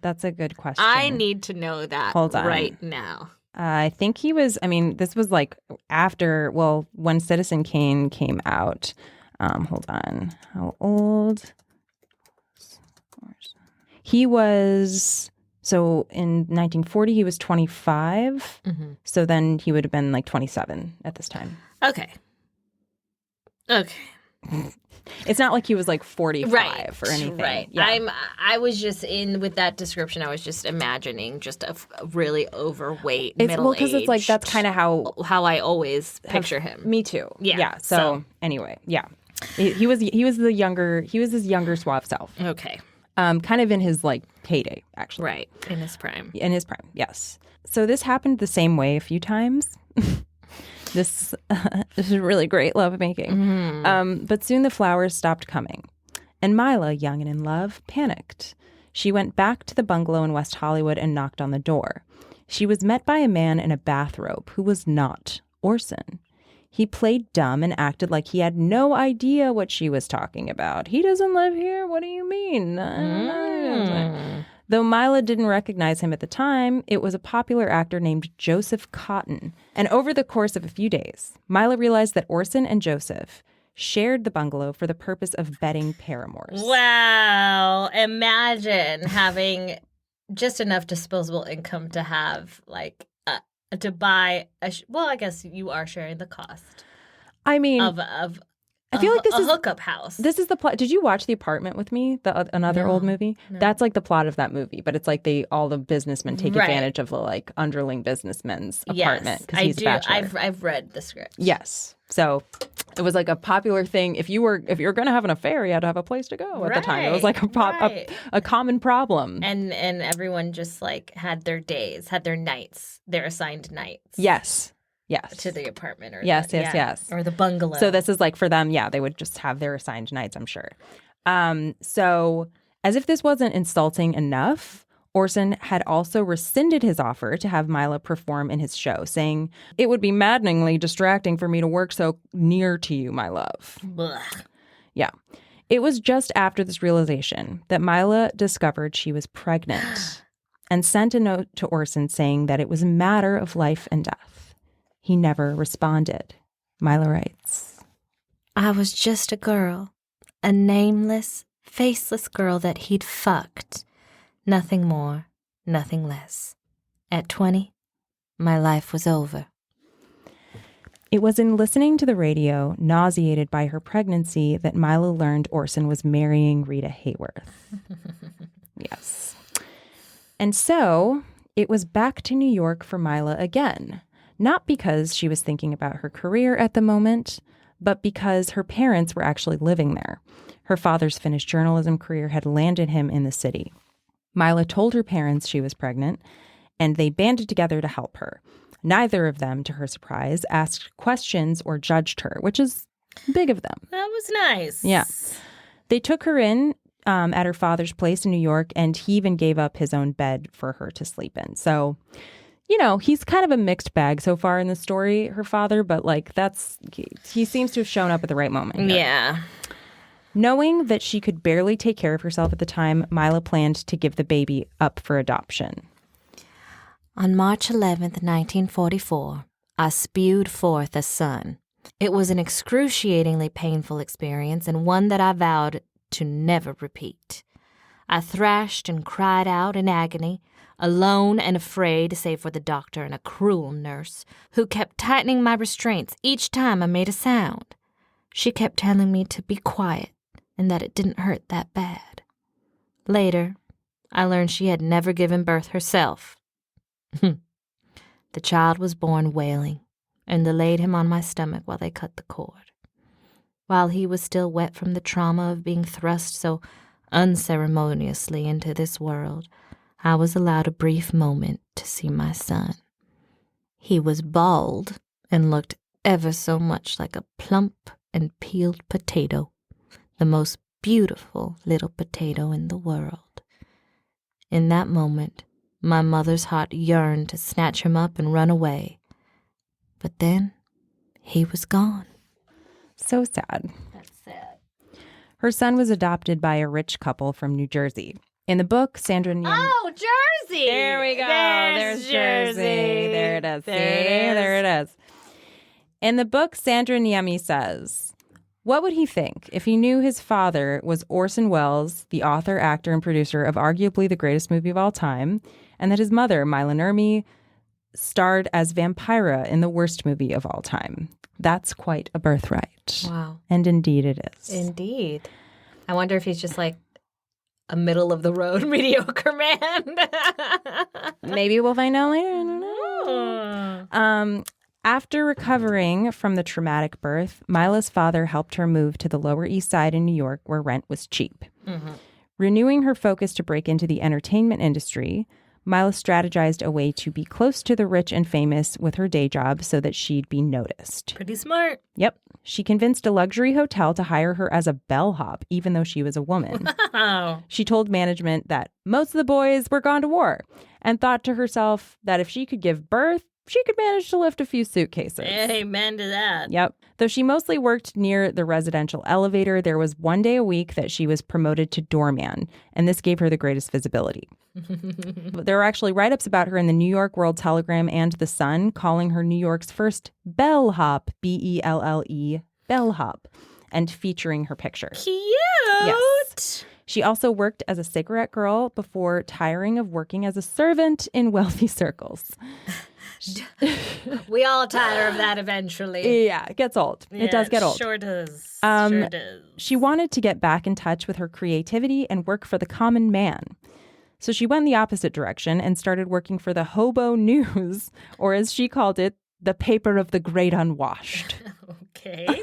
That's a good question. I need to know that Hold on. right now. I think he was, this was like after, when Citizen Kane came out. Hold on. How old? He was, so in 1940, he was 25. So then he would have been like 27 at this time. Okay. It's not like he was like 45 or anything. Right. Yeah. I was just with that description, I was just imagining just a really overweight, middle-aged. Well, because it's like, that's kind of how I always picture him. Me too. Yeah. Yeah. So anyway, yeah. He was his younger suave self. Okay. Kind of in his like heyday, actually. Right. In his prime. In his prime, yes. So this happened the same way a few times. This is really great lovemaking. But soon the flowers stopped coming. And Maila, young and in love, panicked. She went back to the bungalow in West Hollywood and knocked on the door. She was met by a man in a bathrobe who was not Orson. He played dumb and acted like he had no idea what she was talking about. He doesn't live here? What do you mean? Though Maila didn't recognize him at the time, it was a popular actor named Joseph Cotton. And over the course of a few days, Maila realized that Orson and Joseph shared the bungalow for the purpose of bedding paramours. Wow. Imagine having just enough disposable income to have, like, to buy I guess you are sharing the cost. I mean, of I feel like this is a hookup house. This is the plot. Did you watch The Apartment with me? Another old movie? No. That's like the plot of that movie, but it's like all the businessmen take advantage of the like underling businessman's apartment because he's a bachelor. I've read the script. Yes. So it was like a popular thing. If you were going to have an affair, you had to have a place to go at the time. It was like a common problem. And everyone just like had their days, had their nights, their assigned nights. Yes. Yes. to the apartment. Or Yes, the, yes. Or the bungalow. So this is like for them, they would just have their assigned nights, I'm sure. So as if this wasn't insulting enough, Orson had also rescinded his offer to have Maila perform in his show, saying, "It would be maddeningly distracting for me to work so near to you, my love." Blech. Yeah. It was just after this realization that Maila discovered she was pregnant and sent a note to Orson saying that it was a matter of life and death. He never responded. Maila writes, I was just a girl, a nameless, faceless girl that he'd fucked. Nothing more, nothing less. At 20, my life was over. It was in listening to the radio, nauseated by her pregnancy, that Maila learned Orson was marrying Rita Hayworth. Yes. And so it was back to New York for Maila again, not because she was thinking about her career at the moment, but because her parents were actually living there. Her father's finished journalism career had landed him in the city. Maila told her parents she was pregnant, and they banded together to help her. Neither of them, to her surprise, asked questions or judged her, which is big of them. That was nice. Yeah. They took her in at her father's place in New York, and he even gave up his own bed for her to sleep in. So, he's kind of a mixed bag so far in the story, her father, but he seems to have shown up at the right moment here. Yeah. Knowing that she could barely take care of herself at the time, Maila planned to give the baby up for adoption. On March 11th, 1944, I spewed forth a son. It was an excruciatingly painful experience and one that I vowed to never repeat. I thrashed and cried out in agony, alone and afraid save for the doctor and a cruel nurse who kept tightening my restraints each time I made a sound. She kept telling me to be quiet and that it didn't hurt that bad. Later, I learned she had never given birth herself. The child was born wailing, and they laid him on my stomach while they cut the cord. While he was still wet from the trauma of being thrust so unceremoniously into this world, I was allowed a brief moment to see my son. He was bald and looked ever so much like a plump and peeled potato, the most beautiful little potato in the world. In that moment, my mother's heart yearned to snatch him up and run away. But then, he was gone. So sad. That's sad. Her son was adopted by a rich couple from New Jersey. In the book, Sandra Niemi... Oh, Jersey! There we go. There's Jersey. There it is. There it is. In the book, Sandra Niemi says, what would he think if he knew his father was Orson Welles, the author, actor, and producer of arguably the greatest movie of all time, and that his mother, Maila Nurmi, starred as Vampira in the worst movie of all time? That's quite a birthright. Wow. And indeed it is. Indeed. I wonder if he's just like a middle-of-the-road mediocre man. Maybe we'll find out later. I don't know. After recovering from the traumatic birth, Maila's father helped her move to the Lower East Side in New York, where rent was cheap. Mm-hmm. Renewing her focus to break into the entertainment industry, Maila strategized a way to be close to the rich and famous with her day job so that she'd be noticed. Pretty smart. Yep. She convinced a luxury hotel to hire her as a bellhop, even though she was a woman. Wow. She told management that most of the boys were gone to war and thought to herself that if she could give birth, she could manage to lift a few suitcases. Amen to that. Yep. Though she mostly worked near the residential elevator, there was one day a week that she was promoted to doorman, and this gave her the greatest visibility. There were actually write-ups about her in the New York World Telegram and The Sun, calling her New York's first bellhop, B-E-L-L-E, bellhop, and featuring her picture. Cute. Yes. She also worked as a cigarette girl before tiring of working as a servant in wealthy circles. We all tire of that eventually. Yeah, it gets old. It does get old. Sure does. Sure does. She wanted to get back in touch with her creativity and work for the common man. So she went the opposite direction and started working for the Hobo News, or as she called it, the paper of the great unwashed. Okay.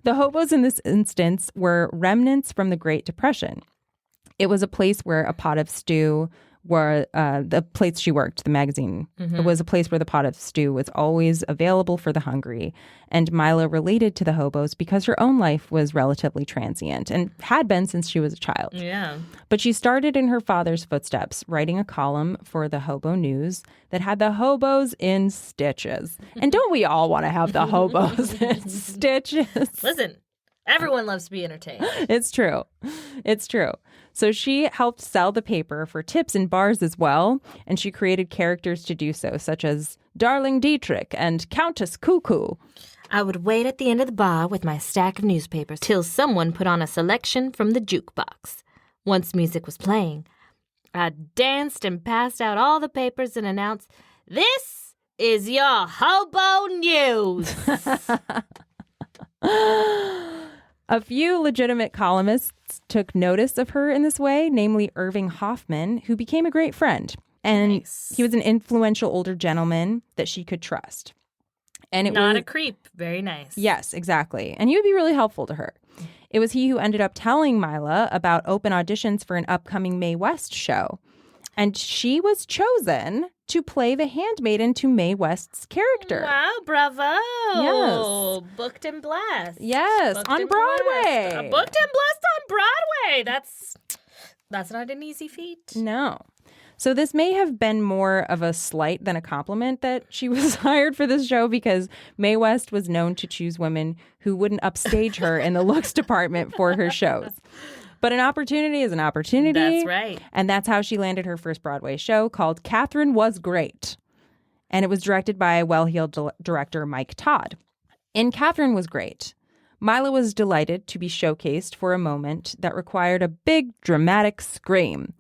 The hobos in this instance were remnants from the Great Depression. It was a place where a pot of stew were the place she worked, the magazine. It was a place where the pot of stew was always available for the hungry. And Maila related to the hobos because her own life was relatively transient and had been since she was a child. Yeah. But she started in her father's footsteps, writing a column for the Hobo News that had the hobos in stitches. And don't we all want to have the hobos in stitches? Listen, everyone loves to be entertained. It's true. It's true. So she helped sell the paper for tips in bars as well, and she created characters to do so, such as Darling Dietrich and Countess Cuckoo. I would wait at the end of the bar with my stack of newspapers till someone put on a selection from the jukebox. Once music was playing, I danced and passed out all the papers and announced, "This is your Hobo News." A few legitimate columnists took notice of her in this way, namely Irving Hoffman, who became a great friend. And Nice. he was an influential older gentleman that she could trust. And it Not was a creep. Very nice. Yes, exactly. And he would be really helpful to her. It was he who ended up telling Maila about open auditions for an upcoming Mae West show. And she was chosen to play the handmaiden to Mae West's character. Wow, bravo. Yes. Booked and blessed. Yes, Booked on and Broadway. blessed. Booked and blessed on Broadway. That's not an easy feat. No. So this may have been more of a slight than a compliment that she was hired for this show, because Mae West was known to choose women who wouldn't upstage her in the looks department for her shows. But an opportunity is an opportunity. That's right. And that's how she landed her first Broadway show, called Catherine Was Great. And it was directed by well-heeled director Mike Todd. In Catherine Was Great, Maila was delighted to be showcased for a moment that required a big, dramatic scream.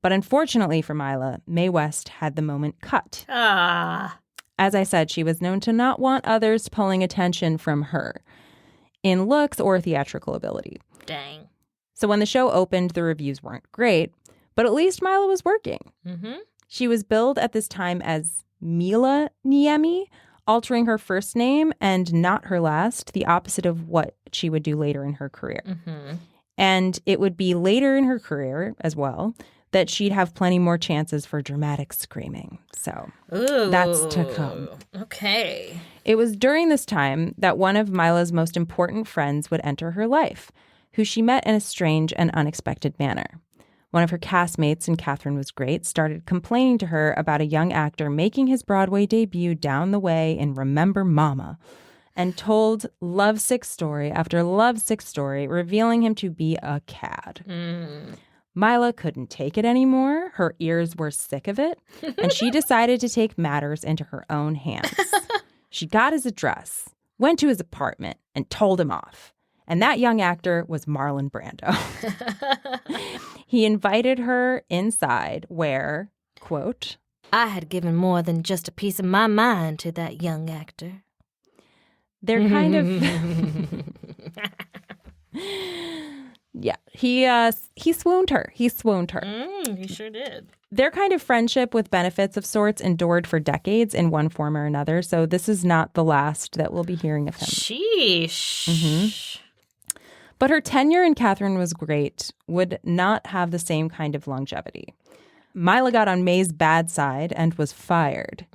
But unfortunately for Maila, Mae West had the moment cut. Ah. As I said, she was known to not want others pulling attention from her in looks or theatrical ability. Dang. So when the show opened, the reviews weren't great, but at least Maila was working. Mm-hmm. She was billed at this time as Maila Nurmi, altering her first name and not her last, the opposite of what she would do later in her career. Mm-hmm. And it would be later in her career as well that she'd have plenty more chances for dramatic screaming. So Ooh. that's to come. Okay. It was during this time that one of Maila's most important friends would enter her life, who she met in a strange and unexpected manner. One of her castmates in Catherine Was Great started complaining to her about a young actor making his Broadway debut down the way in Remember Mama, and told lovesick story after lovesick story, revealing him to be a cad. Maila couldn't take it anymore. Her ears were sick of it, and she decided to take matters into her own hands. She got his address, went to his apartment, and told him off. And that young actor was Marlon Brando. He invited her inside where, quote, I had given more than just a piece of my mind to that young actor. they're kind of... Yeah, he swooned her. He swooned her. He sure did. Their kind of friendship with benefits of sorts endured for decades in one form or another. So this is not the last that we'll be hearing of him. Sheesh. But her tenure in Catherine Was Great would not have the same kind of longevity. Maila got on Mae's bad side and was fired.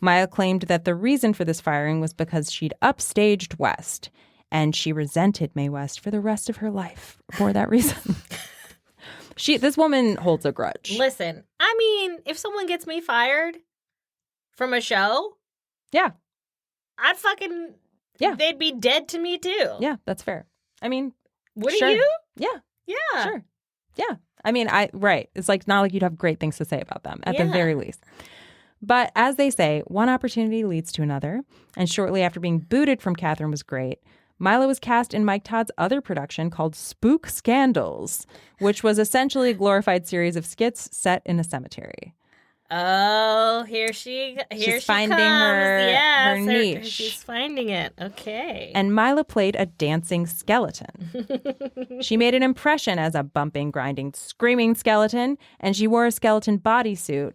Maila claimed that the reason for this firing was because she'd upstaged West, and she resented Mae West for the rest of her life for that reason. This woman holds a grudge. Listen, I mean, if someone gets me fired from a show, Yeah. I'd fucking... Yeah. They'd be dead to me, too. Yeah, that's fair. I mean, Wouldn't sure. you? Yeah, Yeah. sure. Yeah. I mean, right. It's like not like you'd have great things to say about them at the Yeah. very least. But as they say, one opportunity leads to another. And shortly after being booted from Catherine Was Great, Maila was cast in Mike Todd's other production called Spook Scandals, which was essentially a glorified series of skits set in a cemetery. Oh, she's finding comes. her Yes, niche. She's finding it. Okay. And Maila played a dancing skeleton. She made an impression as a bumping, grinding, screaming skeleton, and she wore a skeleton bodysuit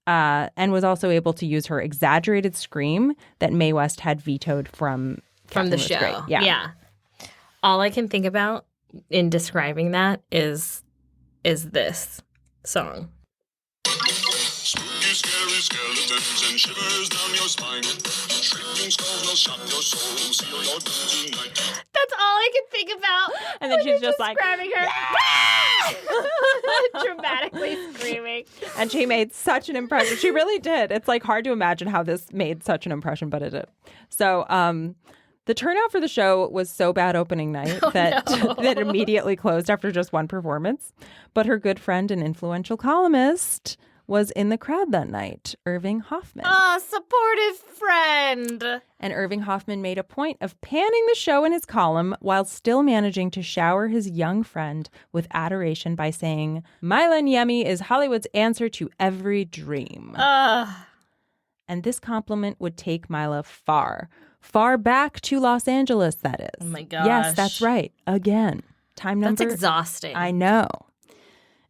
and was also able to use her exaggerated scream that Mae West had vetoed from the Catherine Was show. Great. Yeah. All I can think about in describing that is this song. skeletons and shivers down your spine. Shrieking skulls will shock your soul, seal your doom tonight. That's all I can think about. And then she's just like, describing her. Dramatically screaming. and she made such an impression. She really did. It's like hard to imagine how this made such an impression, but it did. So the turnout for the show was so bad opening night that it immediately closed after just one performance. But her good friend and influential columnist was in the crowd that night, Irving Hoffman. Oh, supportive friend. And Irving Hoffman made a point of panning the show in his column while still managing to shower his young friend with adoration by saying, Maila Nurmi is Hollywood's answer to every dream. And this compliment would take Maila far back to Los Angeles, that is. Oh my gosh. Yes, that's right. Again. Time number. That's exhausting. I know.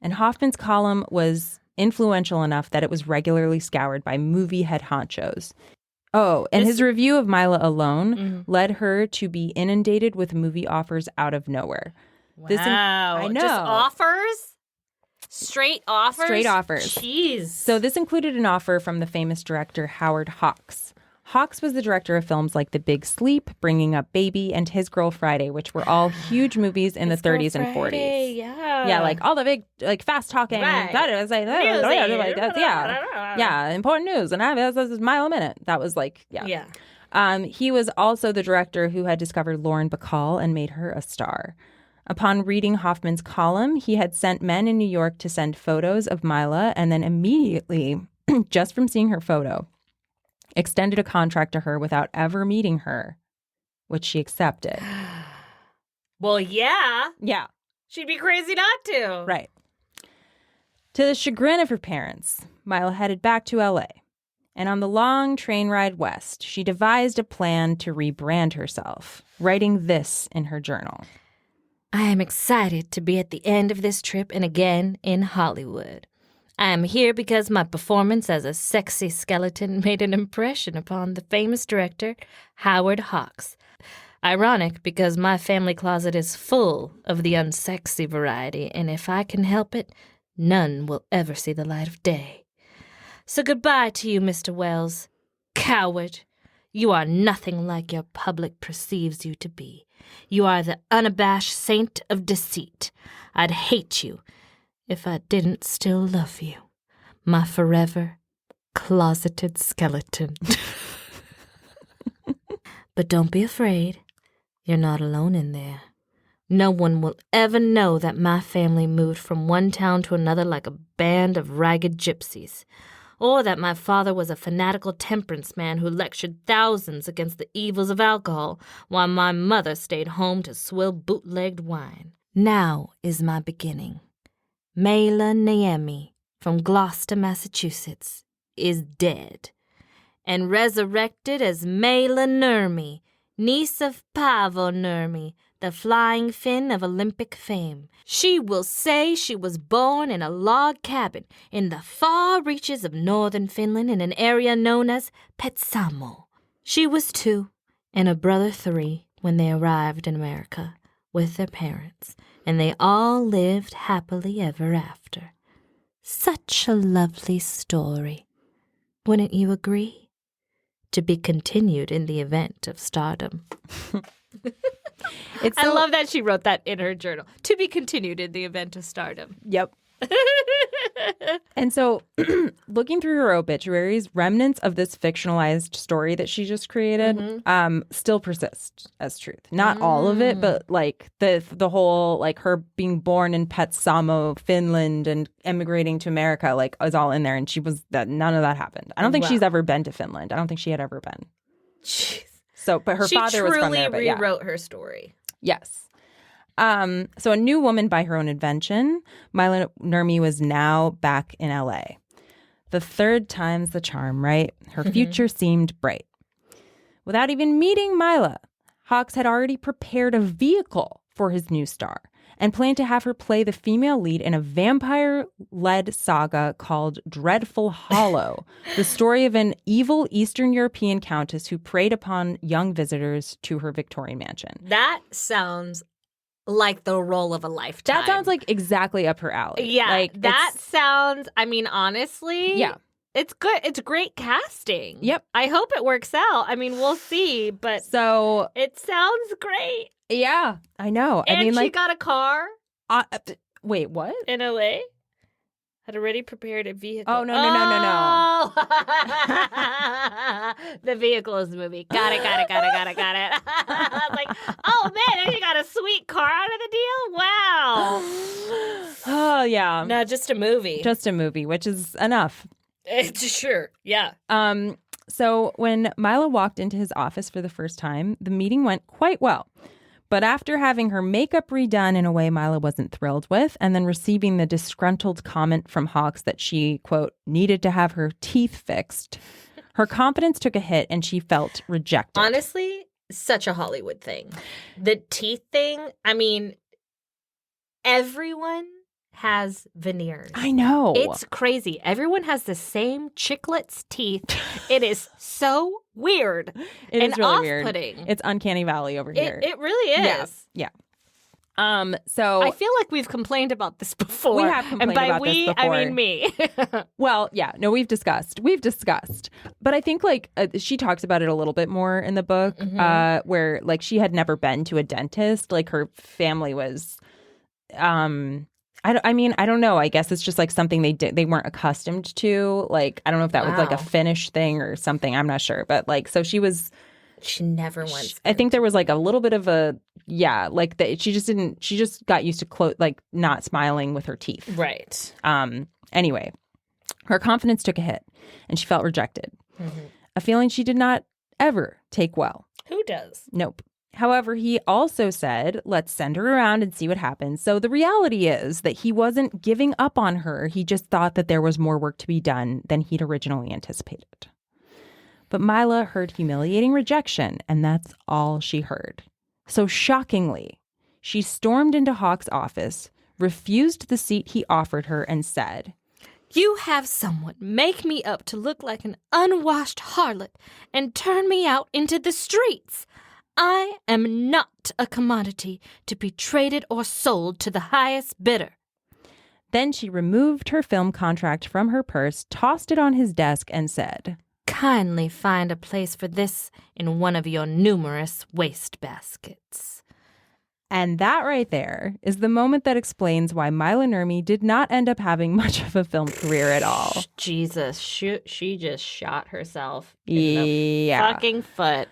And Hoffman's column was influential enough that it was regularly scoured by movie head honchos. Oh, and his review of Maila alone led her to be inundated with movie offers out of nowhere. Wow. I know. Just offers? Straight offers? Straight offers. Jeez. So this included an offer from the famous director Howard Hawks. Hawks was the director of films like The Big Sleep, Bringing Up Baby, and His Girl Friday, which were all huge movies in the 30s and 40s. Yeah. Yeah, like all the big, like fast talking. Right. Yeah, important news. And this is Mile a Minute. That was like, yeah. Yeah. He was also the director who had discovered Lauren Bacall and made her a star. Upon reading Hoffman's column, he had sent men in New York to send photos of Maila, and then immediately, just from seeing her photo, extended a contract to her without ever meeting her, which she accepted. Well, yeah. Yeah. She'd be crazy not to. Right. To the chagrin of her parents, Maila headed back to L.A., and on the long train ride west, she devised a plan to rebrand herself, writing this in her journal. I am excited to be at the end of this trip and again in Hollywood. I am here because my performance as a sexy skeleton made an impression upon the famous director, Howard Hawks. Ironic because my family closet is full of the unsexy variety, and if I can help it, none will ever see the light of day. So goodbye to you, Mr. Wells. Coward, you are nothing like your public perceives you to be. You are the unabashed saint of deceit. I'd hate you if I didn't still love you, my forever closeted skeleton. But don't be afraid. You're not alone in there. No one will ever know that my family moved from one town to another like a band of ragged gypsies, or that my father was a fanatical temperance man who lectured thousands against the evils of alcohol while my mother stayed home to swill bootlegged wine. Now is my beginning. Maila Nurmi from Gloucester, Massachusetts, is dead and resurrected as Maila Nurmi, niece of Paavo Nurmi, the flying Finn of Olympic fame. She will say she was born in a log cabin in the far reaches of northern Finland in an area known as Petsamo. She was 2 and a brother 3 when they arrived in America with their parents, and they all lived happily ever after. Such a lovely story. Wouldn't you agree? To be continued in the event of stardom. I love that she wrote that in her journal. To be continued in the event of stardom. Yep. And so, looking through her obituaries, remnants of this fictionalized story that she just created still persist as truth. Not all of it, but like the whole, like her being born in Petsamo, Finland, and emigrating to America, like is all in there. And none of that happened. I don't think she's ever been to Finland. I don't think she had ever been. Jeez. So, but her father was from there. But She truly rewrote her story. Yes. So a new woman by her own invention, Maila Nurmi was now back in L.A. The third time's the charm, right? Her future seemed bright. Without even meeting Maila, Hawks had already prepared a vehicle for his new star and planned to have her play the female lead in a vampire-led saga called Dreadful Hollow, the story of an evil Eastern European countess who preyed upon young visitors to her Victorian mansion. That sounds like the role of a lifetime. That sounds like exactly up her alley. Yeah, like that sounds, I mean, honestly. Yeah. It's good. It's great casting. Yep. I hope it works out. I mean, we'll see, but So, it sounds great. yeah, I know. And I mean, she like, got a car wait, what? in LA. Had already prepared a vehicle. Oh, no. The vehicle is the movie. Got it. I was like, oh, man, she got a sweet car out of the deal? Wow. Oh, yeah. No, just a movie. Just a movie, which is enough. Sure, yeah. So when Maila walked into his office for the first time, the meeting went quite well. But after having her makeup redone in a way Maila wasn't thrilled with, and then receiving the disgruntled comment from Hawks that she, quote, needed to have her teeth fixed, her confidence took a hit and she felt rejected. Honestly, such a Hollywood thing. The teeth thing, I mean, everyone has veneers. I know. It's crazy. Everyone has the same chiclet's teeth. It is so weird. It and is really off-putting. weird. It's uncanny valley over here. It really is. Yeah. So I feel like we've complained about this before. We have complained and by about we, this before. I mean me. Well, yeah, no, we've discussed. But I think like she talks about it a little bit more in the book, where like she had never been to a dentist. Like her family was, I don't know. I guess it's just like something they weren't accustomed to. Like, I don't know if that was like a Finnish thing or something. I'm not sure. But like, so she never went. I think there was like a little bit of she just got used to not smiling with her teeth. Right. Anyway, her confidence took a hit and she felt rejected. A feeling she did not ever take well. Who does? Nope. However, he also said, let's send her around and see what happens. So the reality is that he wasn't giving up on her. He just thought that there was more work to be done than he'd originally anticipated. But Maila heard humiliating rejection, and that's all she heard. So shockingly, she stormed into Hawk's office, refused the seat he offered her, and said, "You have someone make me up to look like an unwashed harlot and turn me out into the streets. I am not a commodity to be traded or sold to the highest bidder." Then she removed her film contract from her purse, tossed it on his desk, and said, "Kindly find a place for this in one of your numerous wastebaskets." And that right there is the moment that explains why Maila Nurmi did not end up having much of a film career at all. Jesus, she just shot herself in the fucking foot.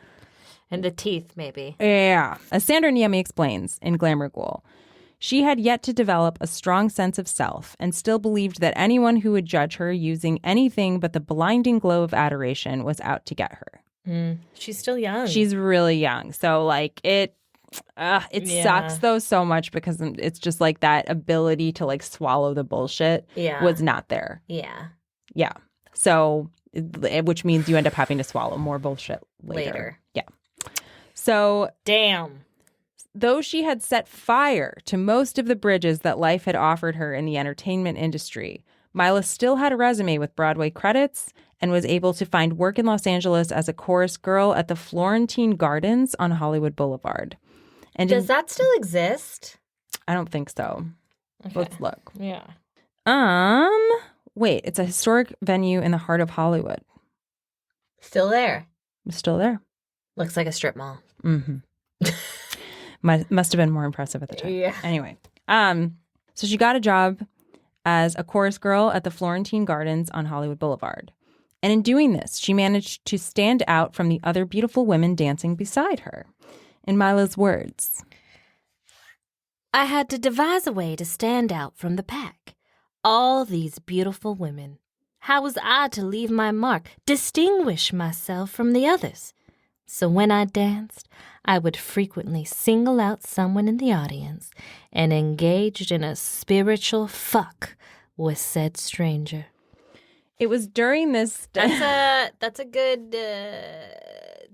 And the teeth, maybe. Yeah. As Sandra Niemi explains in Glamour Ghoul, she had yet to develop a strong sense of self and still believed that anyone who would judge her using anything but the blinding glow of adoration was out to get her. She's still young. She's really young. So, like, it sucks, though, so much because it's just like that ability to, like, swallow the bullshit was not there. Yeah. Yeah. So, which means you end up having to swallow more bullshit later. Yeah. So, damn. Though she had set fire to most of the bridges that life had offered her in the entertainment industry, Maila still had a resume with Broadway credits and was able to find work in Los Angeles as a chorus girl at the Florentine Gardens on Hollywood Boulevard. And does that still exist? I don't think so. Okay. Let's look. Yeah. Wait, it's a historic venue in the heart of Hollywood. Still there. It's still there. Looks like a strip mall. Mm-hmm. Must have been more impressive at the time. Yeah. Anyway, so she got a job as a chorus girl at the Florentine Gardens on Hollywood Boulevard. And in doing this, she managed to stand out from the other beautiful women dancing beside her. In Maila's words, "I had to devise a way to stand out from the pack. All these beautiful women. How was I to leave my mark, distinguish myself from the others? So when I danced, I would frequently single out someone in the audience and engaged in a spiritual fuck with said stranger." It was during this... That's a good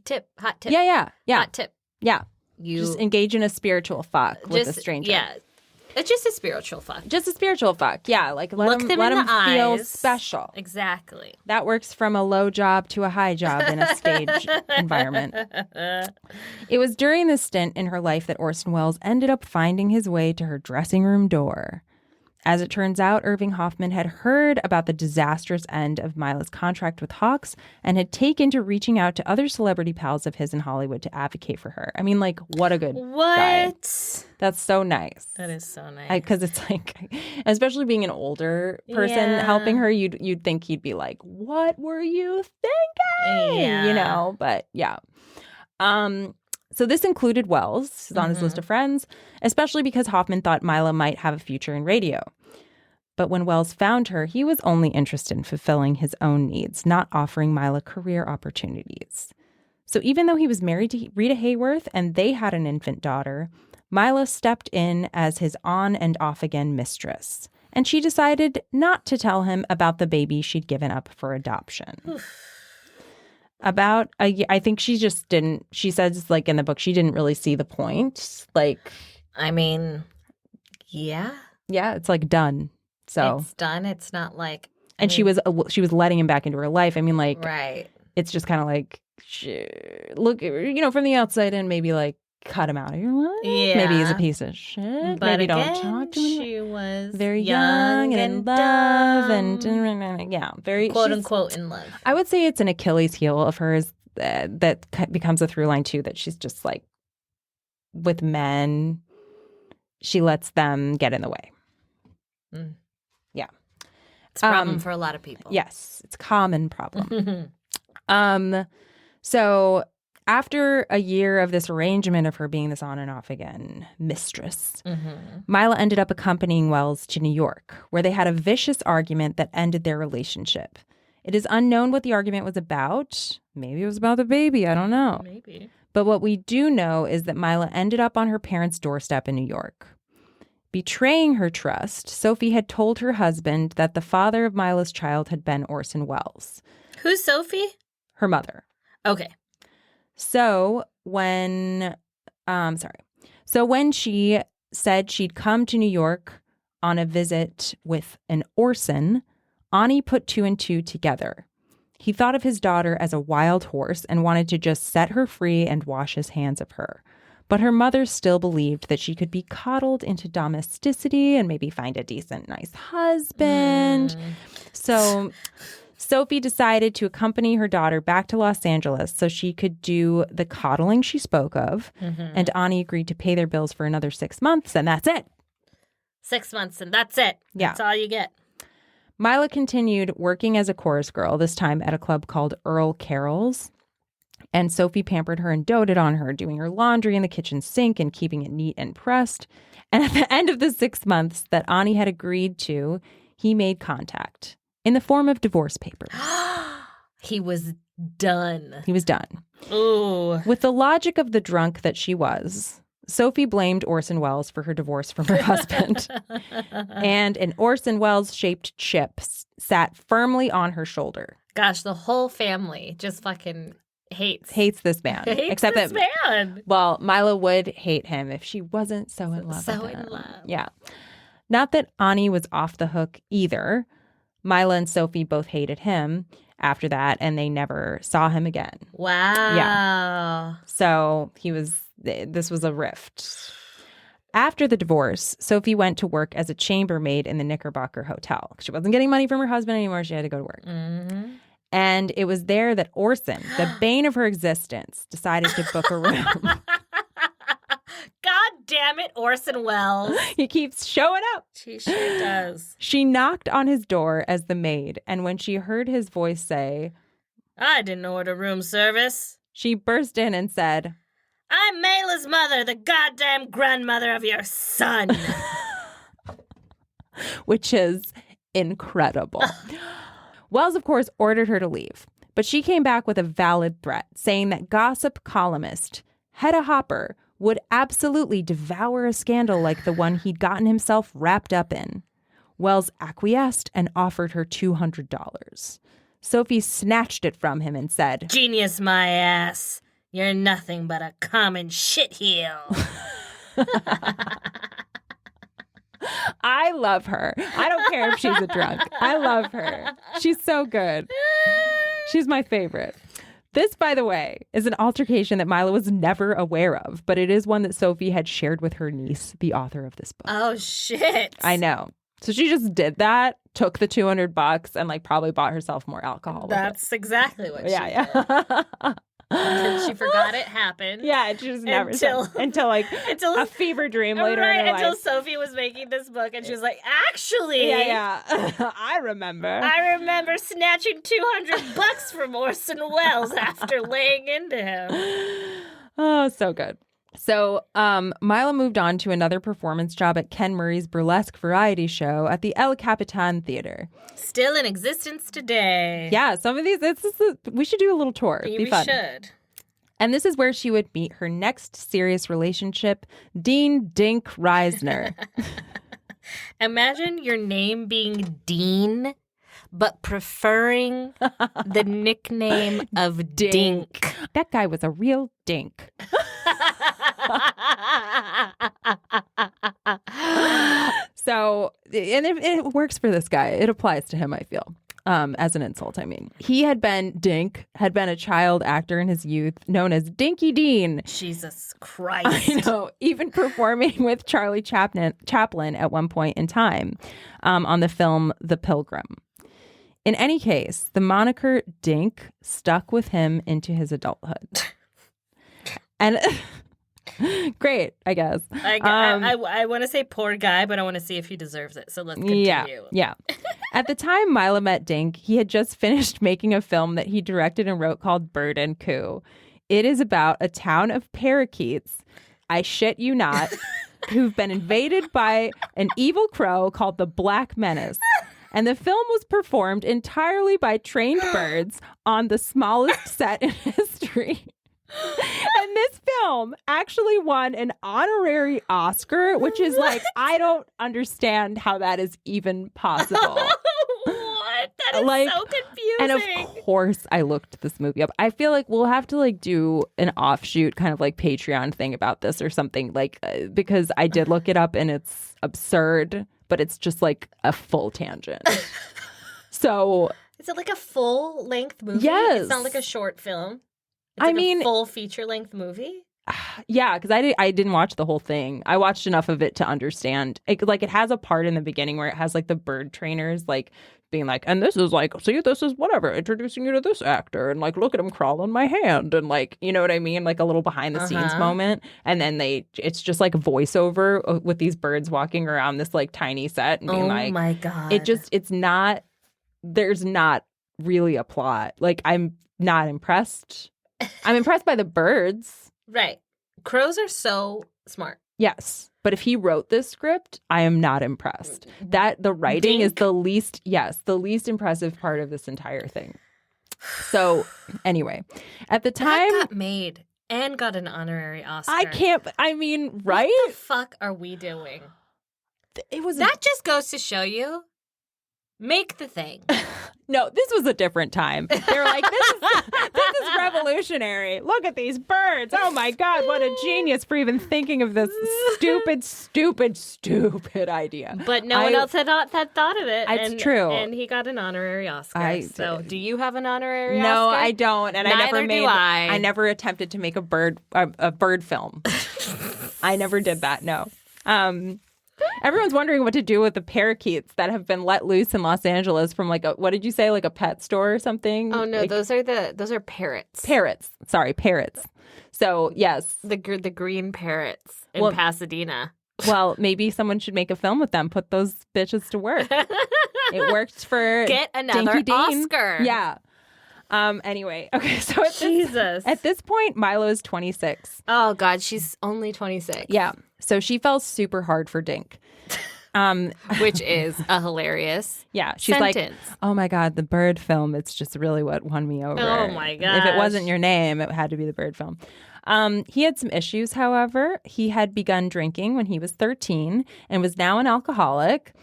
tip, hot tip. Yeah. Hot tip. Yeah. You just engage in a spiritual fuck with a stranger. Yeah. It's just a spiritual fuck. Just a spiritual fuck. Yeah. Like let them feel special. Exactly. That works from a low job to a high job in a stage environment. It was during this stint in her life that Orson Welles ended up finding his way to her dressing room door. As it turns out, Irving Hoffman had heard about the disastrous end of Mila's contract with Hawks and had taken to reaching out to other celebrity pals of his in Hollywood to advocate for her. I mean, like, what a good guy. What? That's so nice. That is so nice. Because it's like, especially being an older person helping her, you'd think he'd be like, what were you thinking? Yeah. You know, but yeah. So this included Wells. He's on his list of friends, especially because Hoffman thought Maila might have a future in radio. But when Wells found her, he was only interested in fulfilling his own needs, not offering Maila career opportunities. So even though he was married to Rita Hayworth and they had an infant daughter, Maila stepped in as his on and off again mistress. And she decided not to tell him about the baby she'd given up for adoption. About a year, I think she just didn't, she says like in the book, she didn't really see the point. Like, I mean, yeah. Yeah, it's like done. So it's done. It's not like, and she was letting him back into her life. I mean, like, right. It's just kind of like, look, you know, from the outside in, maybe like cut him out of your life. Yeah. Maybe he's a piece of shit. But maybe again, don't talk to him. she was Very young and in love and yeah, very quote unquote in love. I would say it's an Achilles heel of hers that becomes a through line too, that she's just like, with men, she lets them get in the way. Mm. Yeah. It's a problem for a lot of people. Yes, it's a common problem. So after a year of this arrangement of her being this on and off again mistress, Maila ended up accompanying Wells to New York, where they had a vicious argument that ended their relationship. It is unknown what the argument was about. Maybe it was about the baby. I don't know. Maybe. But what we do know is that Maila ended up on her parents' doorstep in New York. Betraying her trust, Sophie had told her husband that the father of Maila's child had been Orson Welles. Who's Sophie? Her mother. Okay. So when she said she'd come to New York on a visit with an Orson, Ani put two and two together. He thought of his daughter as a wild horse and wanted to just set her free and wash his hands of her. But her mother still believed that she could be coddled into domesticity and maybe find a decent, nice husband. So Sophie decided to accompany her daughter back to Los Angeles so she could do the coddling she spoke of. And Ani agreed to pay their bills for another 6 months, and that's it. 6 months, and that's it. Yeah. That's all you get. Maila continued working as a chorus girl, this time at a club called Earl Carroll's. And Sophie pampered her and doted on her, doing her laundry in the kitchen sink and keeping it neat and pressed. And at the end of the 6 months that Ani had agreed to, he made contact in the form of divorce papers. He was done. He was done. Ooh. With the logic of the drunk that she was, Sophie blamed Orson Welles for her divorce from her husband. And an Orson Welles-shaped chip sat firmly on her shoulder. Gosh, the whole family just fucking hates this man. Man. Well, Maila would hate him if she wasn't so in love with him. Yeah. Not that Ani was off the hook either. Maila and Sophie both hated him after that, and they never saw him again. Wow. Yeah. So this was a rift. After the divorce, Sophie went to work as a chambermaid in the Knickerbocker Hotel. She wasn't getting money from her husband anymore. She had to go to work. Mm-hmm. And it was there that Orson, the bane of her existence, decided to book a room. God damn it, Orson Welles. He keeps showing up. She sure does. She knocked on his door as the maid, and when she heard his voice say, I didn't order room service, she burst in and said, I'm Maila's mother, the goddamn grandmother of your son. Which is incredible. Wells, of course, ordered her to leave, but she came back with a valid threat, saying that gossip columnist Hedda Hopper would absolutely devour a scandal like the one he'd gotten himself wrapped up in. Wells acquiesced and offered her $200. Sophie snatched it from him and said, Genius, my ass. You're nothing but a common shitheel. I love her. I don't care if she's a drunk. I love her. She's so good. She's my favorite. This, by the way, is an altercation that Maila was never aware of, but it is one that Sophie had shared with her niece, the author of this book. Oh, shit. I know. So she just did that, took the $200 and like probably bought herself more alcohol. That's exactly what she did. Yeah. And she forgot it happened. Yeah, she just never until like a fever dream later in her until life. Sophie was making this book and she was like, actually, Yeah. I remember snatching $200 from Orson Welles after laying into him. Oh, so good. So Maila moved on to another performance job at Ken Murray's burlesque variety show at the El Capitan Theater. Still in existence today. Yeah, some of these, we should do a little tour. It'd be fun. We should. And this is where she would meet her next serious relationship, Dean Dink Reisner. Imagine your name being Dean, but preferring the nickname of Dink. That guy was a real dink. So, and it works for this guy. It applies to him, I feel, as an insult, I mean. Dink had been a child actor in his youth, known as Dinky Dean. Jesus Christ. I know, even performing with Charlie Chaplin at one point in time on the film The Pilgrim. In any case, the moniker Dink stuck with him into his adulthood. And great, I guess. I want to say poor guy, but I want to see if he deserves it. So let's continue. Yeah. At the time Maila met Dink, he had just finished making a film that he directed and wrote called Bird and Coo. It is about a town of parakeets, I shit you not, who've been invaded by an evil crow called the Black Menace. And the film was performed entirely by trained birds on the smallest set in history. And this film actually won an honorary Oscar, which is like, I don't understand how that is even possible. What? That is so confusing. And of course, I looked this movie up. I feel like we'll have to like do an offshoot kind of like Patreon thing about this or something, like because I did look it up and it's absurd, but it's just like a full tangent. So is it like a full length movie? Yes. It's not like a short film. It's like a full feature length movie. Yeah, because I didn't watch the whole thing. I watched enough of it to understand. It has a part in the beginning where it has like the bird trainers like being like, and this is like, see, this is whatever, introducing you to this actor, and like, look at him crawl on my hand, and like, you know what I mean, like a little behind the scenes moment, and then it's just like voiceover with these birds walking around this like tiny set and being like, oh my god, it's not. There's not really a plot. Like I'm not impressed. I'm impressed by the birds. Right. Crows are so smart. Yes. But if he wrote this script, I am not impressed. That the writing is the least impressive part of this entire thing. So anyway, at the time that got made and got an honorary Oscar. right? What the fuck are we doing? It was that just goes to show you. Make the thing. No, this was a different time. They were like, this is revolutionary. Look at these birds. Oh my God, what a genius for even thinking of this stupid idea. But no one else had thought of it. It's true. And he got an honorary Oscar. So do you have an honorary Oscar? No, I don't. And Neither I never attempted to make a bird film. I never did that, no. Everyone's wondering what to do with the parakeets that have been let loose in Los Angeles from like what did you say, like a pet store or something? Oh no, like, those are parrots. Parrots. Sorry, parrots. So yes, the green parrots in Pasadena. Well, maybe someone should make a film with them. Put those bitches to work. It worked for get another Oscar. Yeah. Anyway, okay. So at this point, Milo is 26. Oh God, she's only 26. Yeah. So she fell super hard for Dink. Which is a hilarious she's sentence. Like, oh my God, the bird film, it's just really what won me over. Oh my God. If it wasn't your name, it had to be the bird film. He had some issues, however. He had begun drinking when he was 13 and was now an alcoholic.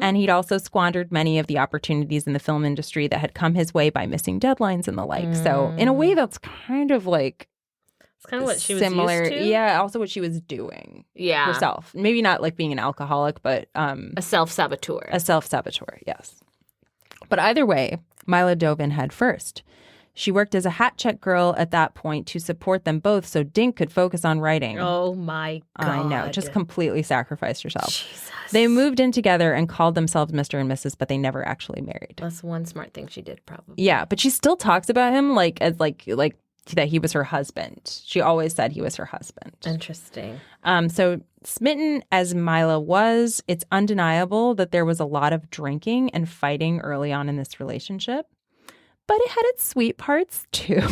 And he'd also squandered many of the opportunities in the film industry that had come his way by missing deadlines and the like. So in a way, that's kind of like it's kind of what she was similar, used to. Yeah, also what she was doing herself. Maybe not like being an alcoholic, but a self-saboteur. A self-saboteur, yes. But either way, Maila dove in head first. She worked as a hat check girl at that point to support them both so Dink could focus on writing. Oh, my God. I know, just completely sacrificed herself. Jesus. They moved in together and called themselves Mr. and Mrs., but they never actually married. That's one smart thing she did, probably. Yeah, but she still talks about him as that he was her husband. She always said he was her husband. Interesting. So smitten as Maila was, it's undeniable that there was a lot of drinking and fighting early on in this relationship. But it had its sweet parts, too.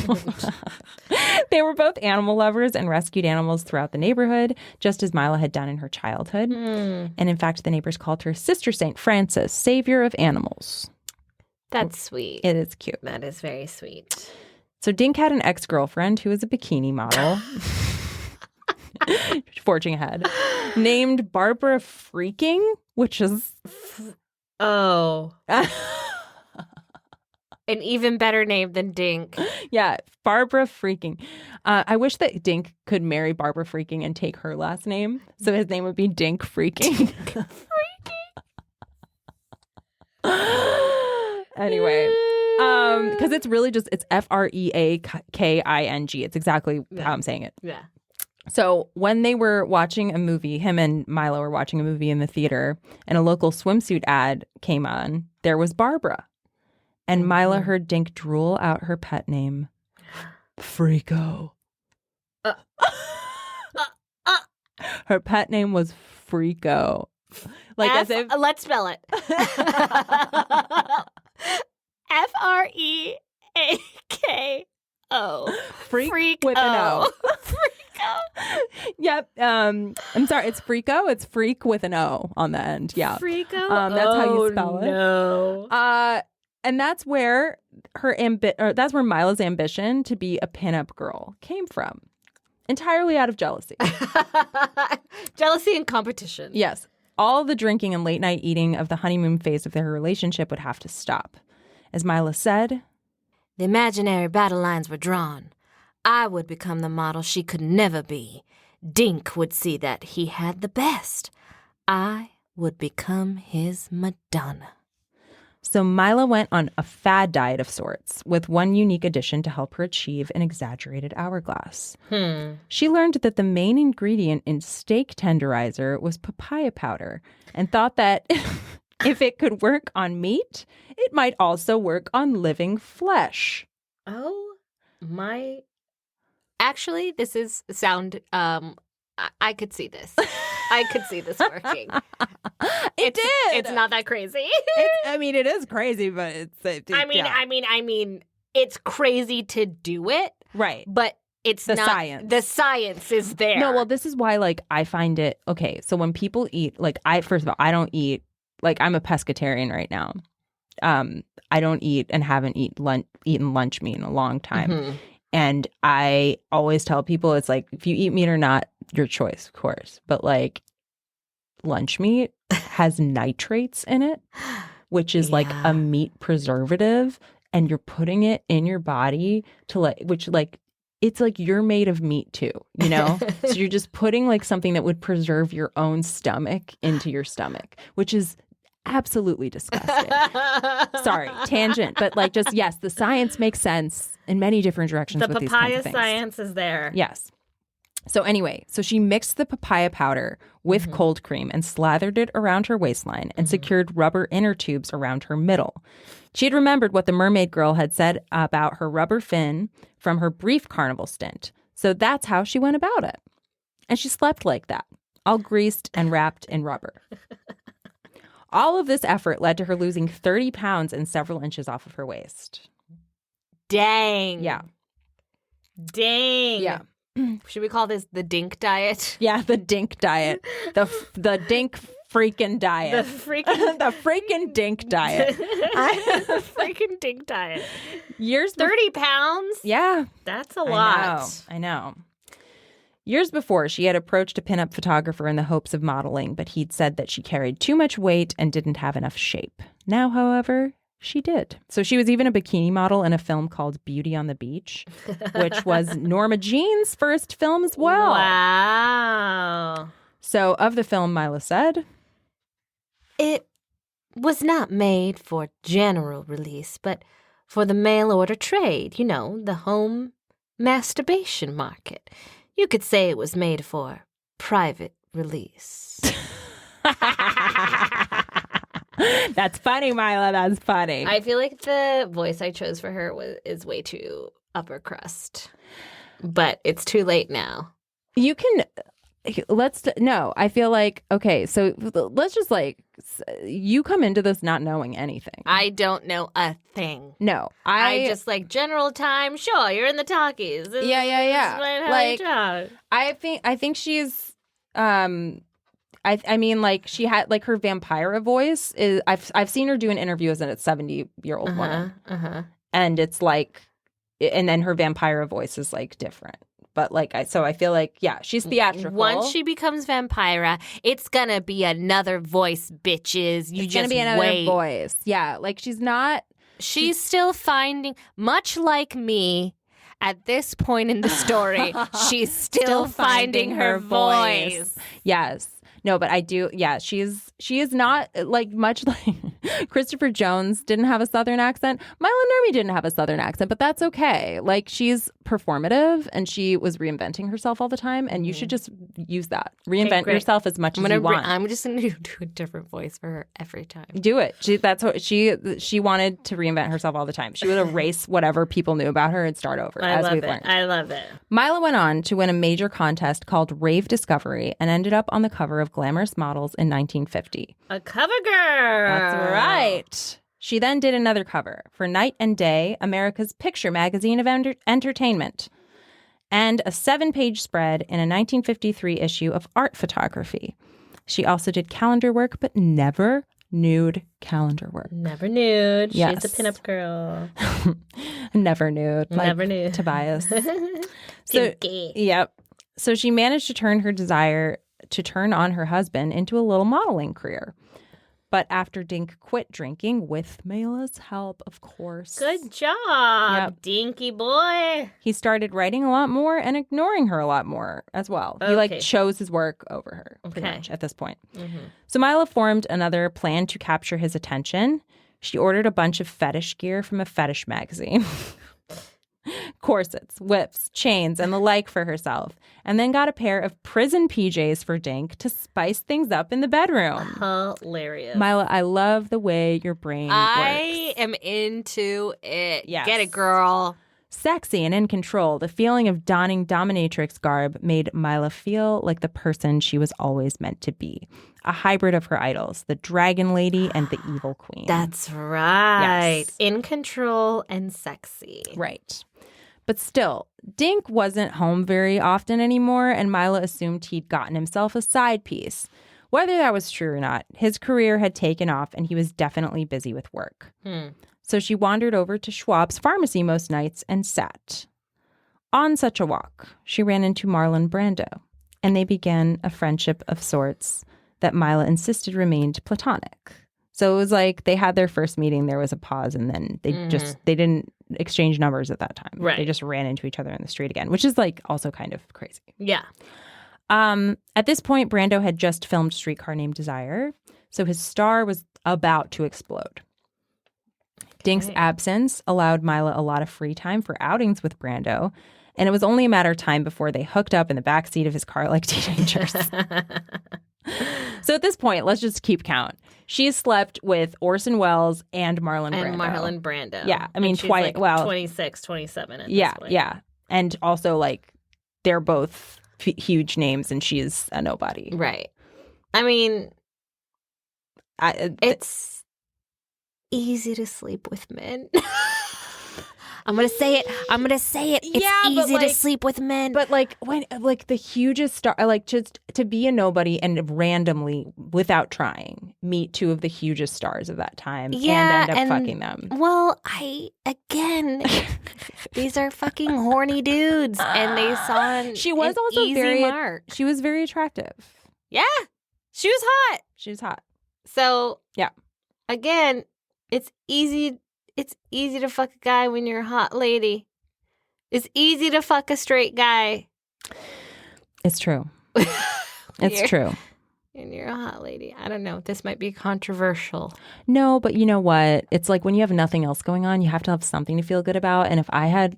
They were both animal lovers and rescued animals throughout the neighborhood, just as Maila had done in her childhood. And in fact, the neighbors called her Sister St. Francis, savior of animals. That's sweet. It is cute. That is very sweet. So Dink had an ex-girlfriend who was a bikini model, forging ahead, named Barbara Freaking, which is... Oh. An even better name than Dink. Yeah, Barbara Freaking. I wish that Dink could marry Barbara Freaking and take her last name. So his name would be Dink Freaking. Anyway, because it's really just, it's Freaking. It's exactly how I'm saying it. Yeah. So when they were watching a movie, him and Maila were watching a movie in the theater, and a local swimsuit ad came on, there was Barbara. And Maila heard Dink drool out her pet name, Freako. Her pet name was Freako. Like as if let's spell it. Freako. Freak with an O. Freako. Yep. I'm sorry. It's Freako. It's freak with an O on the end. Yeah. Freako. That's how you spell it. No. And that's where that's where Maila's ambition to be a pinup girl came from, entirely out of jealousy. Jealousy and competition. Yes, all the drinking and late night eating of the honeymoon phase of their relationship would have to stop. As Maila said, "The imaginary battle lines were drawn. I would become the model she could never be. Dink would see that he had the best. I would become his Madonna." So Maila went on a fad diet of sorts, with one unique addition to help her achieve an exaggerated hourglass. She learned that the main ingredient in steak tenderizer was papaya powder and thought that if it could work on meat, it might also work on living flesh. Oh, my... Actually, this is sound... I could see this. I could see this working. It's not that crazy. It is crazy, but I mean, it's crazy to do it, right? But it's the not. Science. The science is there. No, well, this is why, I find it okay. So when people eat, first of all, I don't eat. I'm a pescatarian right now. I don't eat and haven't eaten lunch meat in a long time. Mm-hmm. And I always tell people it's if you eat meat or not, your choice, of course. But lunch meat has nitrates in it, which is a meat preservative, and you're putting it in your body to it's you're made of meat too, you know? So you're just putting something that would preserve your own stomach into your stomach, which is absolutely disgusting. Sorry, tangent, but yes, the science makes sense in many different directions. The with these kinds papaya of things. science is there. Yes. So anyway, she mixed the papaya powder with cold cream and slathered it around her waistline and secured rubber inner tubes around her middle. She had remembered what the mermaid girl had said about her rubber fin from her brief carnival stint. So that's how she went about it. And she slept like that, all greased and wrapped in rubber. All of this effort led to her losing 30 pounds and several inches off of her waist. Dang. Yeah. Dang. Yeah. Should we call this the Dink diet? Yeah, the Dink diet. The Dink freaking diet. The freaking Dink diet. The freaking Dink diet. 30 pounds? Yeah. That's a lot. I know. Years before, she had approached a pinup photographer in the hopes of modeling, but he'd said that she carried too much weight and didn't have enough shape. Now, however, she did. So she was even a bikini model in a film called Beauty on the Beach, which was Norma Jean's first film as well. Wow. So of the film, Maila said, "It was not made for general release, but for the mail order trade, you know, the home masturbation market. You could say it was made for private release. That's funny, Maila. That's funny. I feel like the voice I chose for her is way too upper crust. But it's too late now. You can... No, I feel like, okay, so let's just like, you come into this not knowing anything. I don't know a thing. No, I just like general time. Sure, you're in the talkies. Yeah. Like, I think she's, I mean, like she had like her Vampira voice is, I've seen her do an interview as a 70-year-old woman. And it's like, and then her Vampira voice is like different. But like, so I feel like, yeah, she's theatrical. Once she becomes Vampira, it's gonna be another voice, bitches. It's gonna be another voice. Yeah, like she's not. She's still finding, much like me, at this point in the story, she's still finding her voice. Yes. No, but I do. Yeah, she is not like much like Christopher Jones didn't have a Southern accent. Maila Nurmi didn't have a Southern accent, but that's okay. Like she's performative and she was reinventing herself all the time. And you should just use that. Reinvent yourself as much as you want. I'm just going to do a different voice for her every time. Do it. That's what she wanted to reinvent herself all the time. She would erase whatever people knew about her and start over. We've learned. I love it. Maila went on to win a major contest called Rave Discovery and ended up on the cover of Glamorous Models in 1950. A cover girl. That's right. She then did another cover for Night and Day, America's picture magazine of entertainment, and a 7-page spread in a 1953 issue of Art Photography. She also did calendar work, but never nude calendar work. Never nude. Yes. She's a pinup girl. Never nude. Like never nude. Tobias. Yep. So she managed to turn her desire to turn on her husband into a little modeling career. But after Dink quit drinking, with Maila's help, of course. Good job, Yep. Dinky boy. He started writing a lot more and ignoring her a lot more as well. Okay. He like chose his work over her pretty Okay. much at this point. So Maila formed another plan to capture his attention. She ordered a bunch of fetish gear from a fetish magazine. Corsets, whips, chains, and the like for herself, and then got a pair of prison PJs for Dink to spice things up in the bedroom. Hilarious. Maila, I love the way your brain I works. am into it. Yes. Get it, girl. Sexy and in control, the feeling of donning dominatrix garb made Maila feel like the person she was always meant to be. A hybrid of her idols, the Dragon Lady and the Evil Queen. That's right. Yes. In control and sexy. Right. But still, Dink wasn't home very often anymore, and Maila assumed he'd gotten himself a side piece. Whether that was true or not, his career had taken off and he was definitely busy with work. So she wandered over to Schwab's pharmacy most nights and sat. On such a walk, she ran into Marlon Brando, and they began a friendship of sorts that Maila insisted remained platonic. So it was like they had their first meeting, there was a pause, and then they didn't exchange numbers at that time. Right. They just ran into each other in the street again, which is like also kind of crazy. Yeah. At this point, Brando had just filmed Streetcar Named Desire, so his star was about to explode. Dink's absence allowed Maila a lot of free time for outings with Brando, and it was only a matter of time before they hooked up in the backseat of his car like teenagers. So at this point, let's just keep count. She slept with Orson Welles and Marlon Brando. And Marlon Brando. Yeah, I mean, and she's like well, 26, 27 at yeah, this point. yeah. And also, like, they're both huge names, and she's a nobody. Right. I mean, it's easy to sleep with men. I'm gonna say it. It's easy to sleep with men. But like when like the hugest star, like just to be a nobody and randomly, without trying, meet two of the hugest stars of that time and end up fucking them. Well, these are fucking horny dudes, and they saw She was an also easy mark. She was very attractive. Yeah, she was hot. She was hot. So yeah, again, it's easy. It's easy to fuck a guy when you're a hot lady. It's easy to fuck a straight guy. It's true. It's true. and you're a hot lady. I don't know. This might be controversial. No, but you know what? It's like when you have nothing else going on, you have to have something to feel good about. And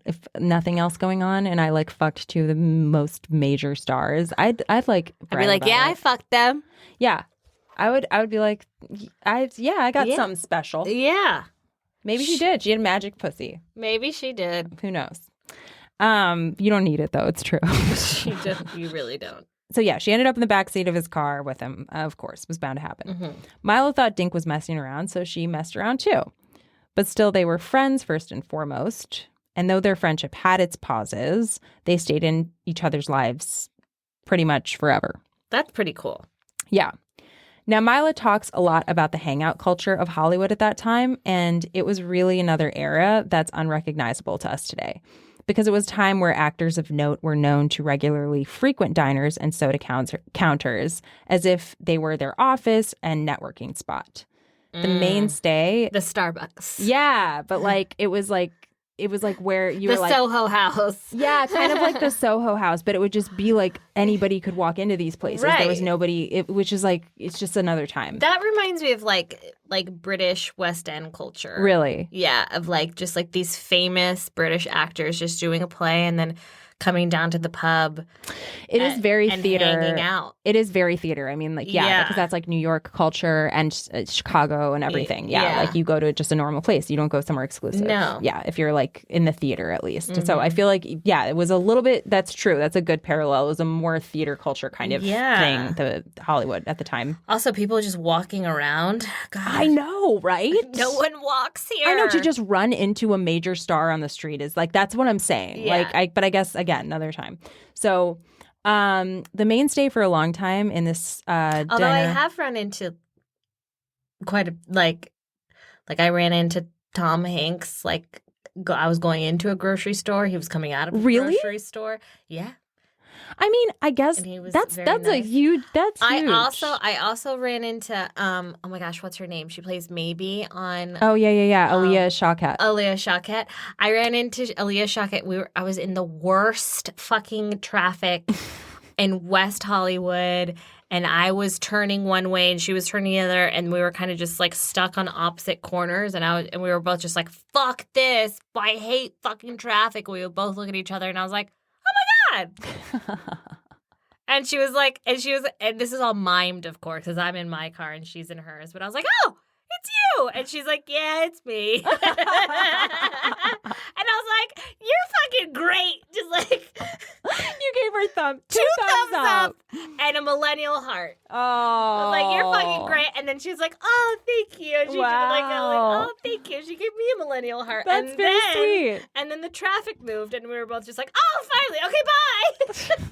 if nothing else going on and I like fucked two of the most major stars, I'd like I'd be like, yeah, I fucked them. Yeah. I would be like, I got something special. Yeah. Maybe she did. She had a magic pussy. Maybe she did. Who knows? You don't need it though. It's true. She don't. You really don't. So yeah, she ended up in the backseat of his car with him. Of course, was bound to happen. Mm-hmm. Milo thought Dink was messing around, so she messed around too. But still, they were friends first and foremost. And though their friendship had its pauses, they stayed in each other's lives pretty much forever. That's pretty cool. Yeah. Now, Maila talks a lot about the hangout culture of Hollywood at that time, and it was really another era that's unrecognizable to us today. Because it was time where actors of note were known to regularly frequent diners and soda counters as if they were their office and networking spot. The mainstay... The Starbucks. Yeah, but like it was like where you were like... The Soho House. Yeah, kind of like the Soho House, but it would just be like anybody could walk into these places. Right. There was nobody, which is like, it's just another time. That reminds me of like British West End culture. Really? Yeah, of like just like these famous British actors just doing a play and then coming down to the pub. It is very theater. Hanging out. It is very theater. I mean, like, because that's like New York culture and Chicago and everything. Yeah, like you go to just a normal place. You don't go somewhere exclusive. No. Yeah, if you're like in the theater at least. Mm-hmm. So I feel like, it was a little bit, that's true. That's a good parallel. It was a more theater culture kind of thing, the Hollywood at the time. Also, people just walking around. God. I know, right? No one walks here. I know, to just run into a major star on the street is like, that's what I'm saying. Yeah. But I guess, again, another time. So the mainstay for a long time in this although diner, I have run into quite a like I ran into Tom Hanks I was going into a grocery store, he was coming out of a grocery store. Yeah. I mean, I guess that's nice. a huge. That's huge. I also ran into oh my gosh, what's her name? She plays Maybe on. Oh yeah. Aaliyah Shawkat. Aaliyah Shawkat. I ran into Aaliyah Shawkat. I was in the worst fucking traffic in West Hollywood, and I was turning one way and she was turning the other, and we were kind of just like stuck on opposite corners, and we were both just like, fuck this, I hate fucking traffic. We would both look at each other, and I was like, God. And she was like, and this is all mimed, of course, because I'm in my car and she's in hers. But I was like, oh, it's you. And she's like, yeah, it's me. And I was like, you're fucking great. Just like, you gave her two thumbs up and a millennial heart. Oh, I was like, you're fucking great. And then she's like, oh, thank you. And she oh, thank you. She gave me a millennial heart. That's very sweet. And then the traffic moved, and we were both just like, oh, finally, okay, bye.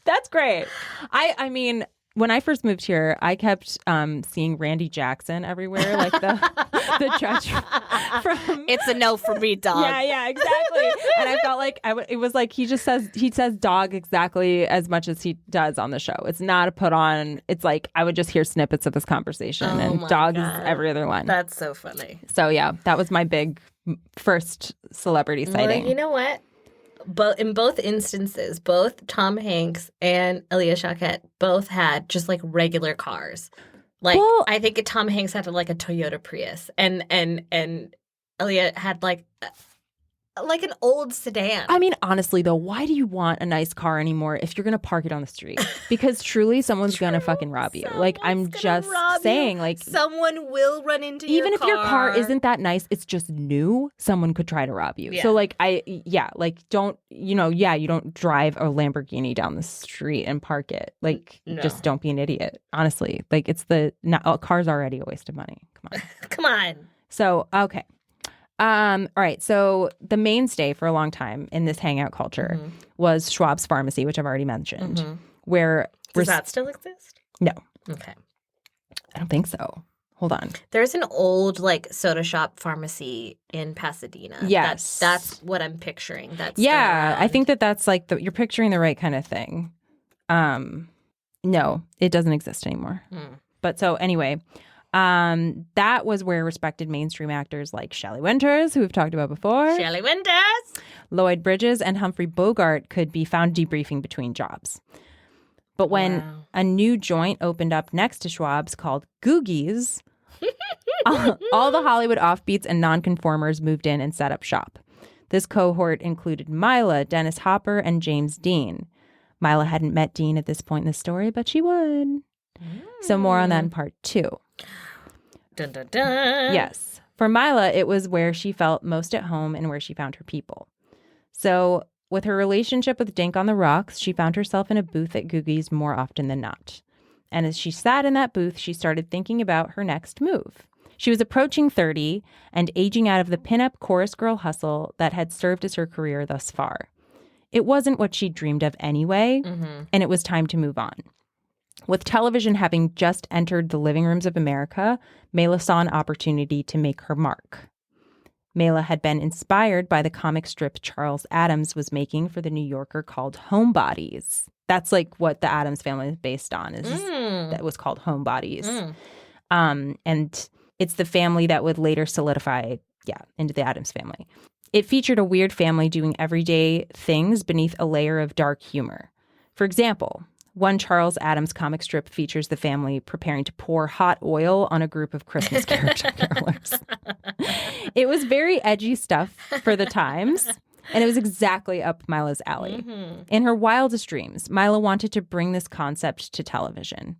That's great. I mean, when I first moved here, I kept seeing Randy Jackson everywhere, like the judge from. It's a no for me, dog. Yeah, exactly. And I felt like it was like he says dog exactly as much as he does on the show. It's not a put on. It's like I would just hear snippets of this conversation, and dog is every other one. That's so funny. So yeah, that was my big first celebrity sighting. Well, you know what? But in both instances, both Tom Hanks and Aaliyah Shawkat both had just like regular cars. Like, I think Tom Hanks had like a Toyota Prius, and Aaliyah had like an old sedan. I mean, honestly, though, why do you want a nice car anymore if you're going to park it on the street? Because truly, someone's going to fucking rob you. Like, I'm just saying, like, someone will run into you. Even if your car isn't that nice, it's just new, someone could try to rob you. Yeah. So, like, don't, you don't drive a Lamborghini down the street and park it. Like, just don't be an idiot. Honestly, like, a car's already a waste of money. Come on. Come on. So, okay. All right. So the mainstay for a long time in this hangout culture was Schwab's Pharmacy, which I've already mentioned. Where does that still exist? No. Okay. I don't think so. Hold on. There's an old like soda shop pharmacy in Pasadena. Yes, that's what I'm picturing. I think that's like you're picturing the right kind of thing. No, it doesn't exist anymore. But so anyway. That was where respected mainstream actors like Shelley Winters, who we've talked about before, Shelley Winters, Lloyd Bridges, and Humphrey Bogart could be found debriefing between jobs. But when Wow. a new joint opened up next to Schwab's called Googie's, all the Hollywood offbeats and nonconformers moved in and set up shop. This cohort included Maila, Dennis Hopper, and James Dean. Maila hadn't met Dean at this point in the story, but she would. So more on that in part 2. Dun, dun, dun. Yes. For Maila, it was where she felt most at home and where she found her people. So with her relationship with Dink on the Rocks, she found herself in a booth at Googie's more often than not. And as she sat in that booth, she started thinking about her next move. She was approaching 30 and aging out of the pinup chorus girl hustle that had served as her career thus far. It wasn't what she dreamed of anyway, and it was time to move on. With television having just entered the living rooms of America, Maila saw an opportunity to make her mark. Maila had been inspired by the comic strip Charles Addams was making for the New Yorker called Homebodies. That's like what the Addams family is based on. That was called Homebodies. And it's the family that would later solidify, into the Addams family. It featured a weird family doing everyday things beneath a layer of dark humor. For example, one Charles Addams comic strip features the family preparing to pour hot oil on a group of Christmas carolers. It was very edgy stuff for the times, and it was exactly up Maila's alley. In her wildest dreams, Maila wanted to bring this concept to television.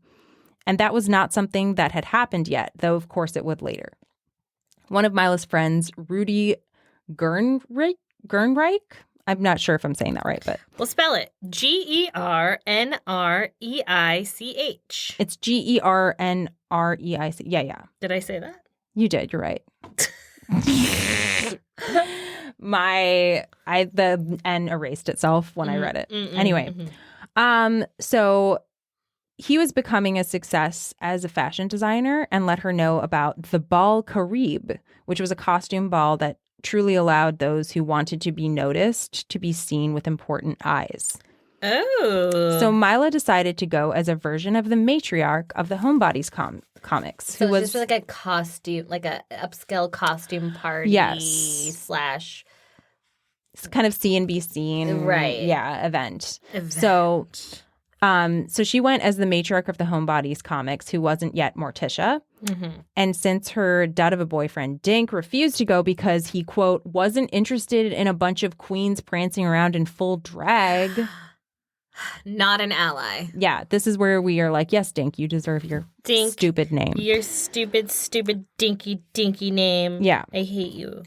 And that was not something that had happened yet, though of course it would later. One of Maila's friends, Rudy Gernreich? I'm not sure if I'm saying that right, but... We'll spell it. Gernreich. It's Gernreic. Yeah. Did I say that? You did. You're right. The N erased itself when I read it. Anyway, so he was becoming a success as a fashion designer and let her know about the Bal Carib, which was a costume ball that truly allowed those who wanted to be noticed to be seen with important eyes. Oh. So Maila decided to go as a version of the matriarch of the Homebodies comics. So who was just like a costume, like a upscale costume party slash... It's kind of see and be seen. Right. Yeah, event. So she went as the matriarch of the Homebodies comics, who wasn't yet Morticia. And since her dud of a boyfriend, Dink, refused to go because he, quote, wasn't interested in a bunch of queens prancing around in full drag. Not an ally. Yeah, this is where we are like, yes, Dink, you deserve your stupid name. Your stupid dinky name. Yeah. I hate you.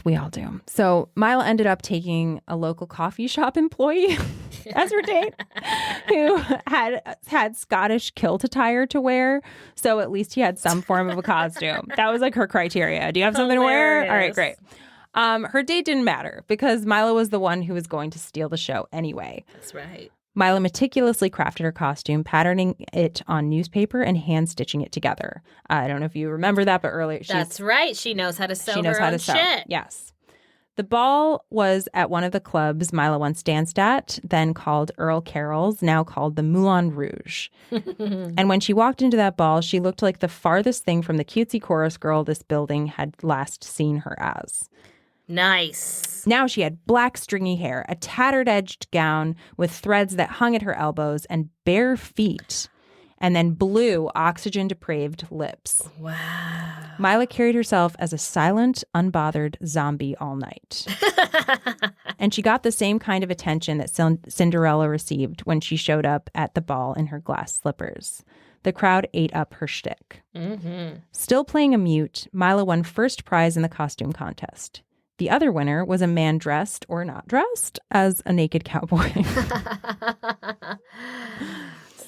We all do. So Maila ended up taking a local coffee shop employee as her date who had Scottish kilt attire to wear. So at least he had some form of a costume. That was like her criteria. Do you have something to wear? All right, great. Her date didn't matter because Maila was the one who was going to steal the show anyway. That's right. Maila meticulously crafted her costume, patterning it on newspaper and hand-stitching it together. I don't know if you remember that, but earlier... That's right. She knows how to sew her own shit. Yes. The ball was at one of the clubs Maila once danced at, then called Earl Carroll's, now called the Moulin Rouge. And when she walked into that ball, she looked like the farthest thing from the cutesy chorus girl this building had last seen her as. Nice. Now she had black stringy hair, a tattered edged gown with threads that hung at her elbows, and bare feet, and then blue oxygen depraved lips. Wow. Maila carried herself as a silent, unbothered zombie all night. And she got the same kind of attention that Cinderella received when she showed up at the ball in her glass slippers. The crowd ate up her shtick. Still playing a mute, Maila won first prize in the costume contest. The other winner was a man dressed or not dressed as a naked cowboy.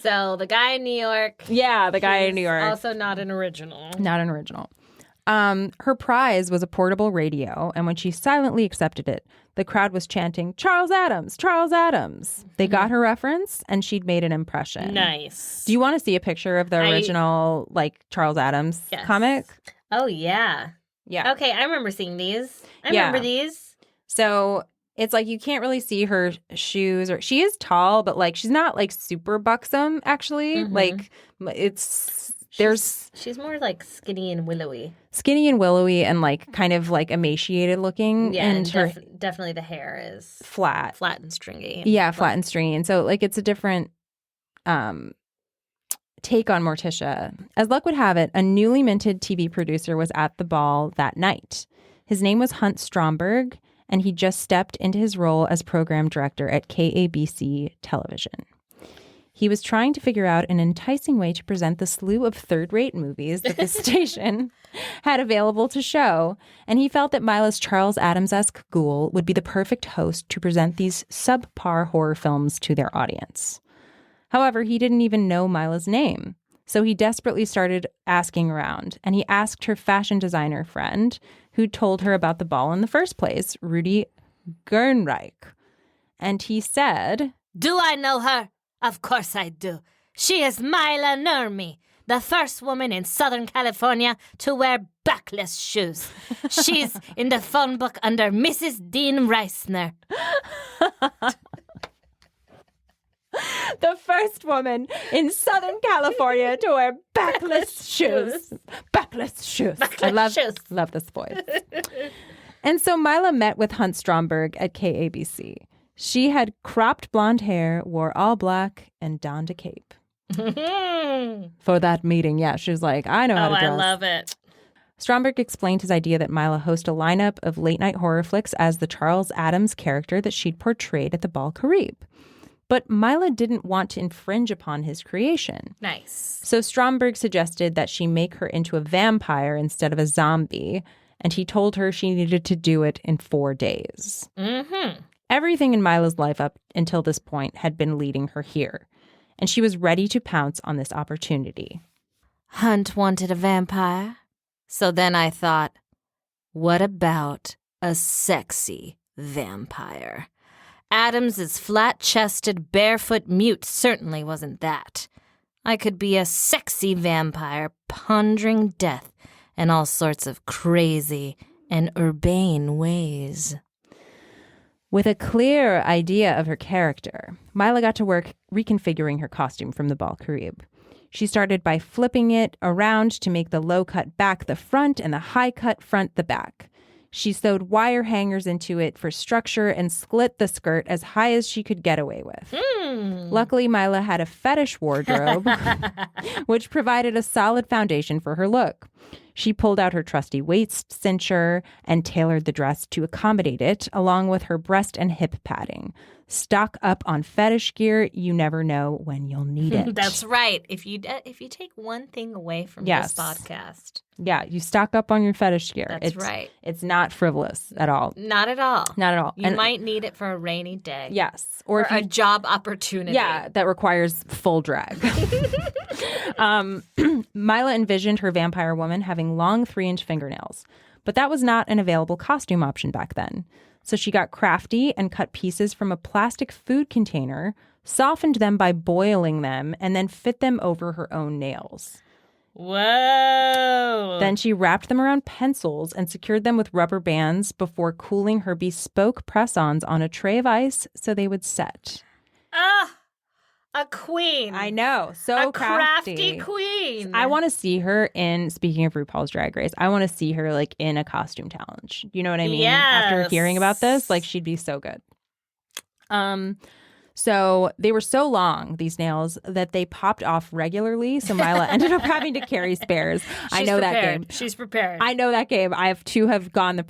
So the guy in New York. Yeah, the guy in New York. Also not an original. Not an original. Her prize was a portable radio, and when she silently accepted it, the crowd was chanting, "Charles Addams, Charles Addams." They got her reference, and she'd made an impression. Nice. Do you want to see a picture of the original, Charles Addams comic? Oh, yeah. Yeah. Okay, I remember seeing these. I remember these. So it's like you can't really see her shoes, or she is tall, but she's not super buxom actually. She's more skinny and willowy. Skinny and willowy and kind of emaciated looking. Yeah, and her definitely the hair is flat and stringy. Yeah, flat and stringy. And so it's a different take on Morticia. As luck would have it, a newly minted TV producer was at the ball that night. His name was Hunt Stromberg, and he just stepped into his role as program director at KABC Television. He was trying to figure out an enticing way to present the slew of third-rate movies that the station had available to show, and he felt that Maila's Charles Addams-esque ghoul would be the perfect host to present these subpar horror films to their audience. However, he didn't even know Maila's name, so he desperately started asking around, and he asked her fashion designer friend, who told her about the ball in the first place, Rudy Gernreich. And he said, Do I know her? Of course I do. She is Maila Nurmi, the first woman in Southern California to wear backless shoes. She's in the phone book under Mrs. Dean Reisner. The first woman in Southern California to wear backless shoes. Backless shoes. Love this voice. And so Maila met with Hunt Stromberg at KABC. She had cropped blonde hair, wore all black, and donned a cape. For that meeting, yeah, she was like, I know how to dress. I love it. Stromberg explained his idea that Maila host a lineup of late-night horror flicks as the Charles Addams character that she'd portrayed at the Bal Caribe. But Maila didn't want to infringe upon his creation. Nice. So Stromberg suggested that she make her into a vampire instead of a zombie, and he told her she needed to do it in 4 days. Mm-hmm. Everything in Maila's life up until this point had been leading her here, and she was ready to pounce on this opportunity. Hunt wanted a vampire, so then I thought, what about a sexy vampire? Adams's flat-chested, barefoot mute certainly wasn't that. I could be a sexy vampire pondering death in all sorts of crazy and urbane ways. With a clear idea of her character, Maila got to work reconfiguring her costume from the Bal Caribe. She started by flipping it around to make the low-cut back the front and the high-cut front the back. She sewed wire hangers into it for structure and split the skirt as high as she could get away with. Luckily, Maila had a fetish wardrobe, which provided a solid foundation for her look. She pulled out her trusty waist cincher and tailored the dress to accommodate it, along with her breast and hip padding. Stock up on fetish gear. You never know when you'll need it. That's right. If you take one thing away from this podcast. Yeah, you stock up on your fetish gear. That's right. It's not frivolous at all. Not at all. Not at all. You might need it for a rainy day. Yes. Or a job opportunity. Yeah, that requires full drag. Maila envisioned her vampire woman having long 3-inch fingernails, but that was not an available costume option back then. So she got crafty and cut pieces from a plastic food container, softened them by boiling them, and then fit them over her own nails. Whoa! Then she wrapped them around pencils and secured them with rubber bands before cooling her bespoke press-ons on a tray of ice so they would set. A queen. I know. So crafty queen. I want to see her in, speaking of RuPaul's Drag Race, I want to see her like in a costume challenge. You know what I mean? Yes. After hearing about this, like she'd be so good. So they were so long, these nails, that they popped off regularly. So Maila ended up having to carry spares. I know that game. She's prepared. I know that game. I have gone the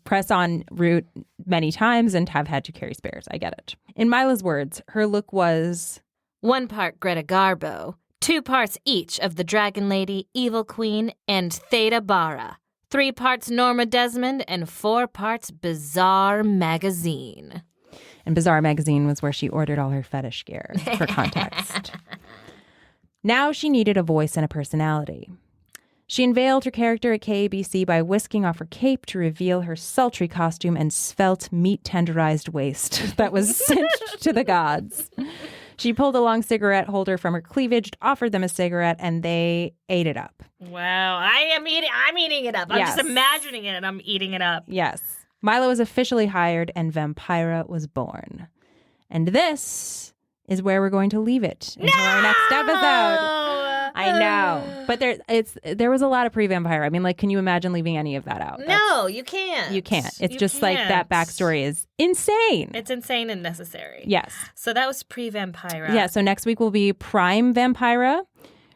press on route many times and have had to carry spares. I get it. In Maila's words, her look was 1 part Greta Garbo, 2 parts each of the Dragon Lady, Evil Queen, and Theta Bara, 3 parts Norma Desmond, and 4 parts Bizarre Magazine. And Bizarre Magazine was where she ordered all her fetish gear, for context. Now she needed a voice and a personality. She unveiled her character at KABC by whisking off her cape to reveal her sultry costume and svelte, meat-tenderized waist that was cinched to the gods. She pulled a long cigarette holder from her cleavage, offered them a cigarette, and they ate it up. Wow, I'm eating it up. I'm just imagining it and I'm eating it up. Yes. Maila was officially hired and Vampira was born. And this is where we're going to leave it until our next episode. I know. But there was a lot of pre-vampire. I mean, like, can you imagine leaving any of that out? No, you can't. You can't. It's just like that backstory is insane. It's insane and necessary. Yes. So that was Pre-Vampira. Yeah, so next week will be Prime Vampira,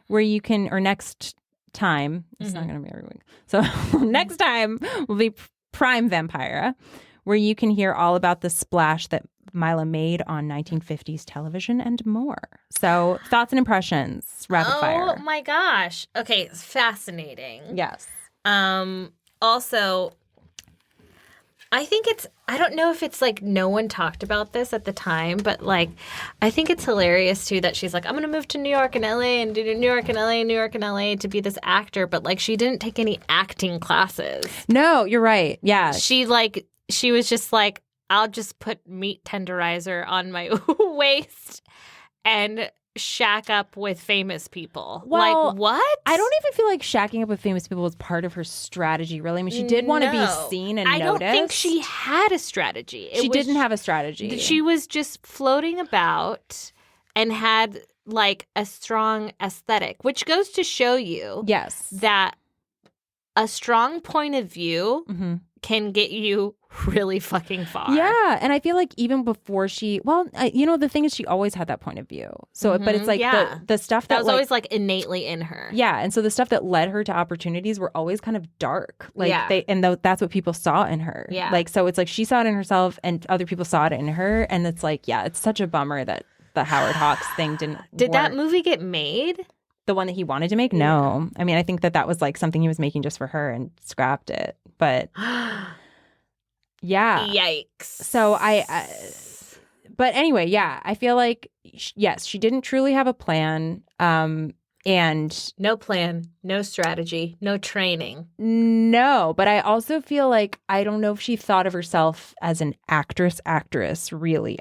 where you can, or next time, it's not going to be every week. So next time will be Prime Vampira, where you can hear all about the splash that Maila made on 1950s television and more. So thoughts and impressions, rapid fire. Oh my gosh. Okay, fascinating. Yes. Also, I don't know if it's like no one talked about this at the time, but like I think it's hilarious too that she's like, I'm going to move to New York and LA and do New York and LA, New York and LA to be this actor, but like she didn't take any acting classes. No, you're right. Yeah. She was just like, I'll just put meat tenderizer on my waist and shack up with famous people. Well, like, what? I don't even feel like shacking up with famous people was part of her strategy, really. I mean, she did want to be seen and I noticed. don't think she had a strategy. She didn't have a strategy. She was just floating about and had like a strong aesthetic, which goes to show you that a strong point of view can get you really fucking far. Yeah, and I feel like even before the thing is she always had that point of view. So, but it's like the stuff that was always like innately in her. Yeah, and so the stuff that led her to opportunities were always kind of dark. Like that's what people saw in her. Yeah. Like, so it's like she saw it in herself and other people saw it in her, and it's like, yeah, it's such a bummer that the Howard Hawks thing didn't Did work. that movie get made? The one that he wanted to make? No. I mean, I think that was like something he was making just for her and scrapped it. But yeah. Yikes. So but anyway, yeah, I feel like, yes, she didn't truly have a plan. And no plan, no strategy, no training. No, but I also feel like, I don't know if she thought of herself as an actress, really.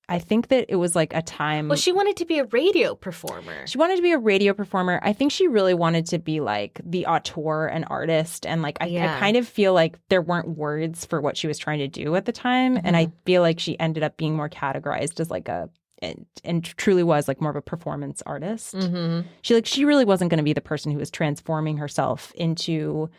I think that it was like a time. Well, she wanted to be a radio performer. She wanted to be a radio performer. I think she really wanted to be like the auteur and artist. And like, I kind of feel like there weren't words for what she was trying to do at the time. And I feel like she ended up being more categorized as like and truly was like more of a performance artist. She really wasn't going to be the person who was transforming herself into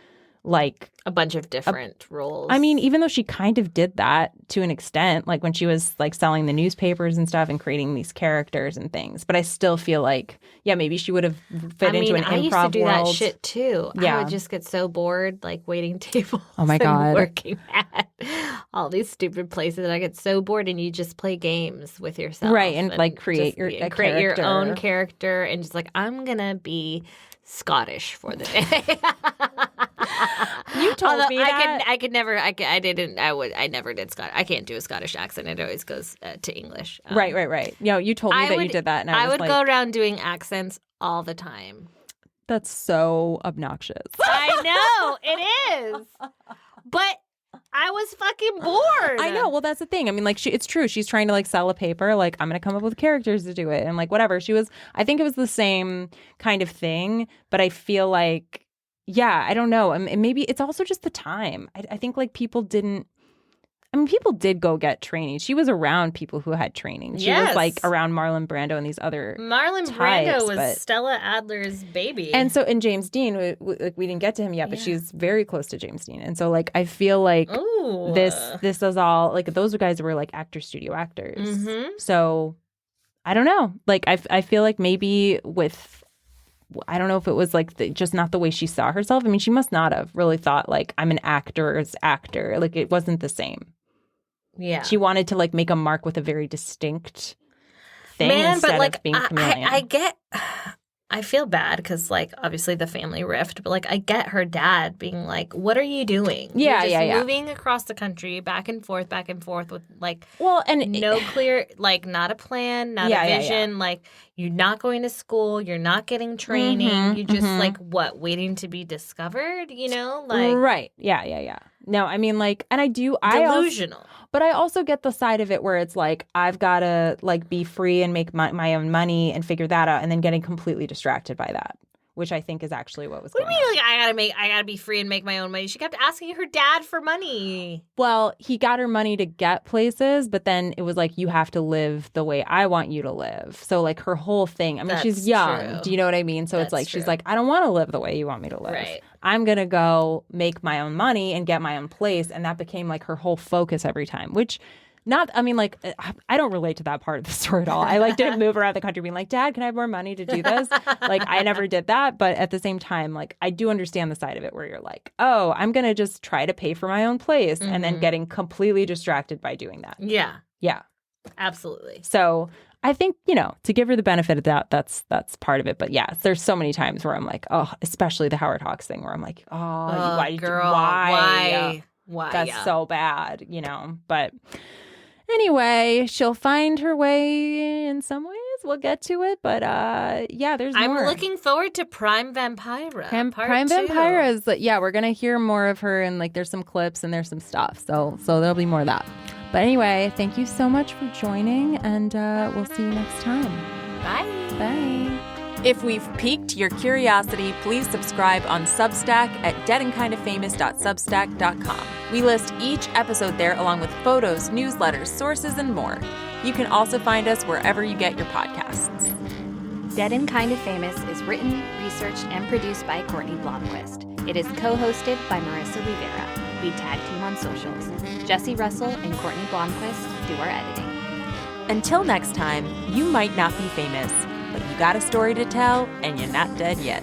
like a bunch of different roles. I mean, even though she kind of did that to an extent, like when she was like selling the newspapers and stuff and creating these characters and things. But I still feel like, yeah, maybe she would have fit into an improv world. I used to do that shit too. Yeah. I would just get so bored, like waiting tables. Oh my God. And working at all these stupid places. And I get so bored, and you just play games with yourself. Right. And like create your own character and just like, I'm going to be Scottish for the day. You told me that. I never did Scottish. I can't do a Scottish accent. It always goes to English. Right. You told me that you did that. And I would go around doing accents all the time. That's so obnoxious. I know, it is. But I was fucking bored. I know. Well, that's the thing. I mean, like, it's true. She's trying to like sell a paper. Like, I'm going to come up with characters to do it. And like, whatever. I think it was the same kind of thing. But I feel like, yeah, I don't know. And maybe it's also just the time. I think like people did go get training. She was around people who had training. She was like around Marlon Brando and these other Brando was Stella Adler's baby. And James Dean, we didn't get to him yet, but she's very close to James Dean. And so like I feel like this is all like those guys were like studio actors. So I don't know. Like I feel like maybe I don't know if it was like just not the way she saw herself. I mean, she must not have really thought like I'm an actor's actor. Like it wasn't the same. Yeah. She wanted to like make a mark with a very distinct thing instead of being chameleon. I feel bad because like obviously the family rift, but like I get her dad being like, "What are you doing? Yeah, You're just moving across the country, back and forth with like no clear, like not a plan, not a vision. Yeah. Like you're not going to school, you're not getting training, you're just like waiting to be discovered. You know, like right? Yeah. No, I mean like, and I do delusional. But I also get the side of it where it's like, I've got to like be free and make my own money and figure that out, and then getting completely distracted by that, which I think is actually what was What do going you on. mean, like, I gotta be free and make my own money? She kept asking her dad for money. Well, he got her money to get places, but then it was like, you have to live the way I want you to live. So like her whole thing, I mean, she's That's young. true. Do you know what I mean? So it's That's like, she's true. like, I don't want to live the way you want me to live. Right. I'm going to go make my own money and get my own place. And that became like her whole focus every time, which I don't relate to that part of the story at all. I like didn't move around the country being like, Dad, can I have more money to do this? Like I never did that. But at the same time, like I do understand the side of it where you're like, oh, I'm going to just try to pay for my own place and then getting completely distracted by doing that. Yeah, Yeah. absolutely. So I think, to give her the benefit of that, that's part of it. But yeah, there's so many times where I'm like, oh, especially the Howard Hawks thing where I'm like, oh, why did girl, you, why? Why? That's yeah. so bad, But anyway, she'll find her way in some ways. We'll get to it. But yeah, there's more. I'm looking forward to Prime Vampira. Prime Two. Vampira is, yeah, we're going to hear more of her and like there's some clips and there's some stuff. So there'll be more of that. But anyway, thank you so much for joining and we'll see you next time. Bye. Bye. If we've piqued your curiosity, please subscribe on Substack at deadandkindofamous.substack.com. We list each episode there along with photos, newsletters, sources, and more. You can also find us wherever you get your podcasts. Dead and Kind of Famous is written, researched, and produced by Courtney Blomquist. It is co-hosted by Marissa Rivera. We tag team on socials. Jesse Russell and Courtney Blomquist do our editing. Until next time, you might not be famous, but you got a story to tell and you're not dead yet.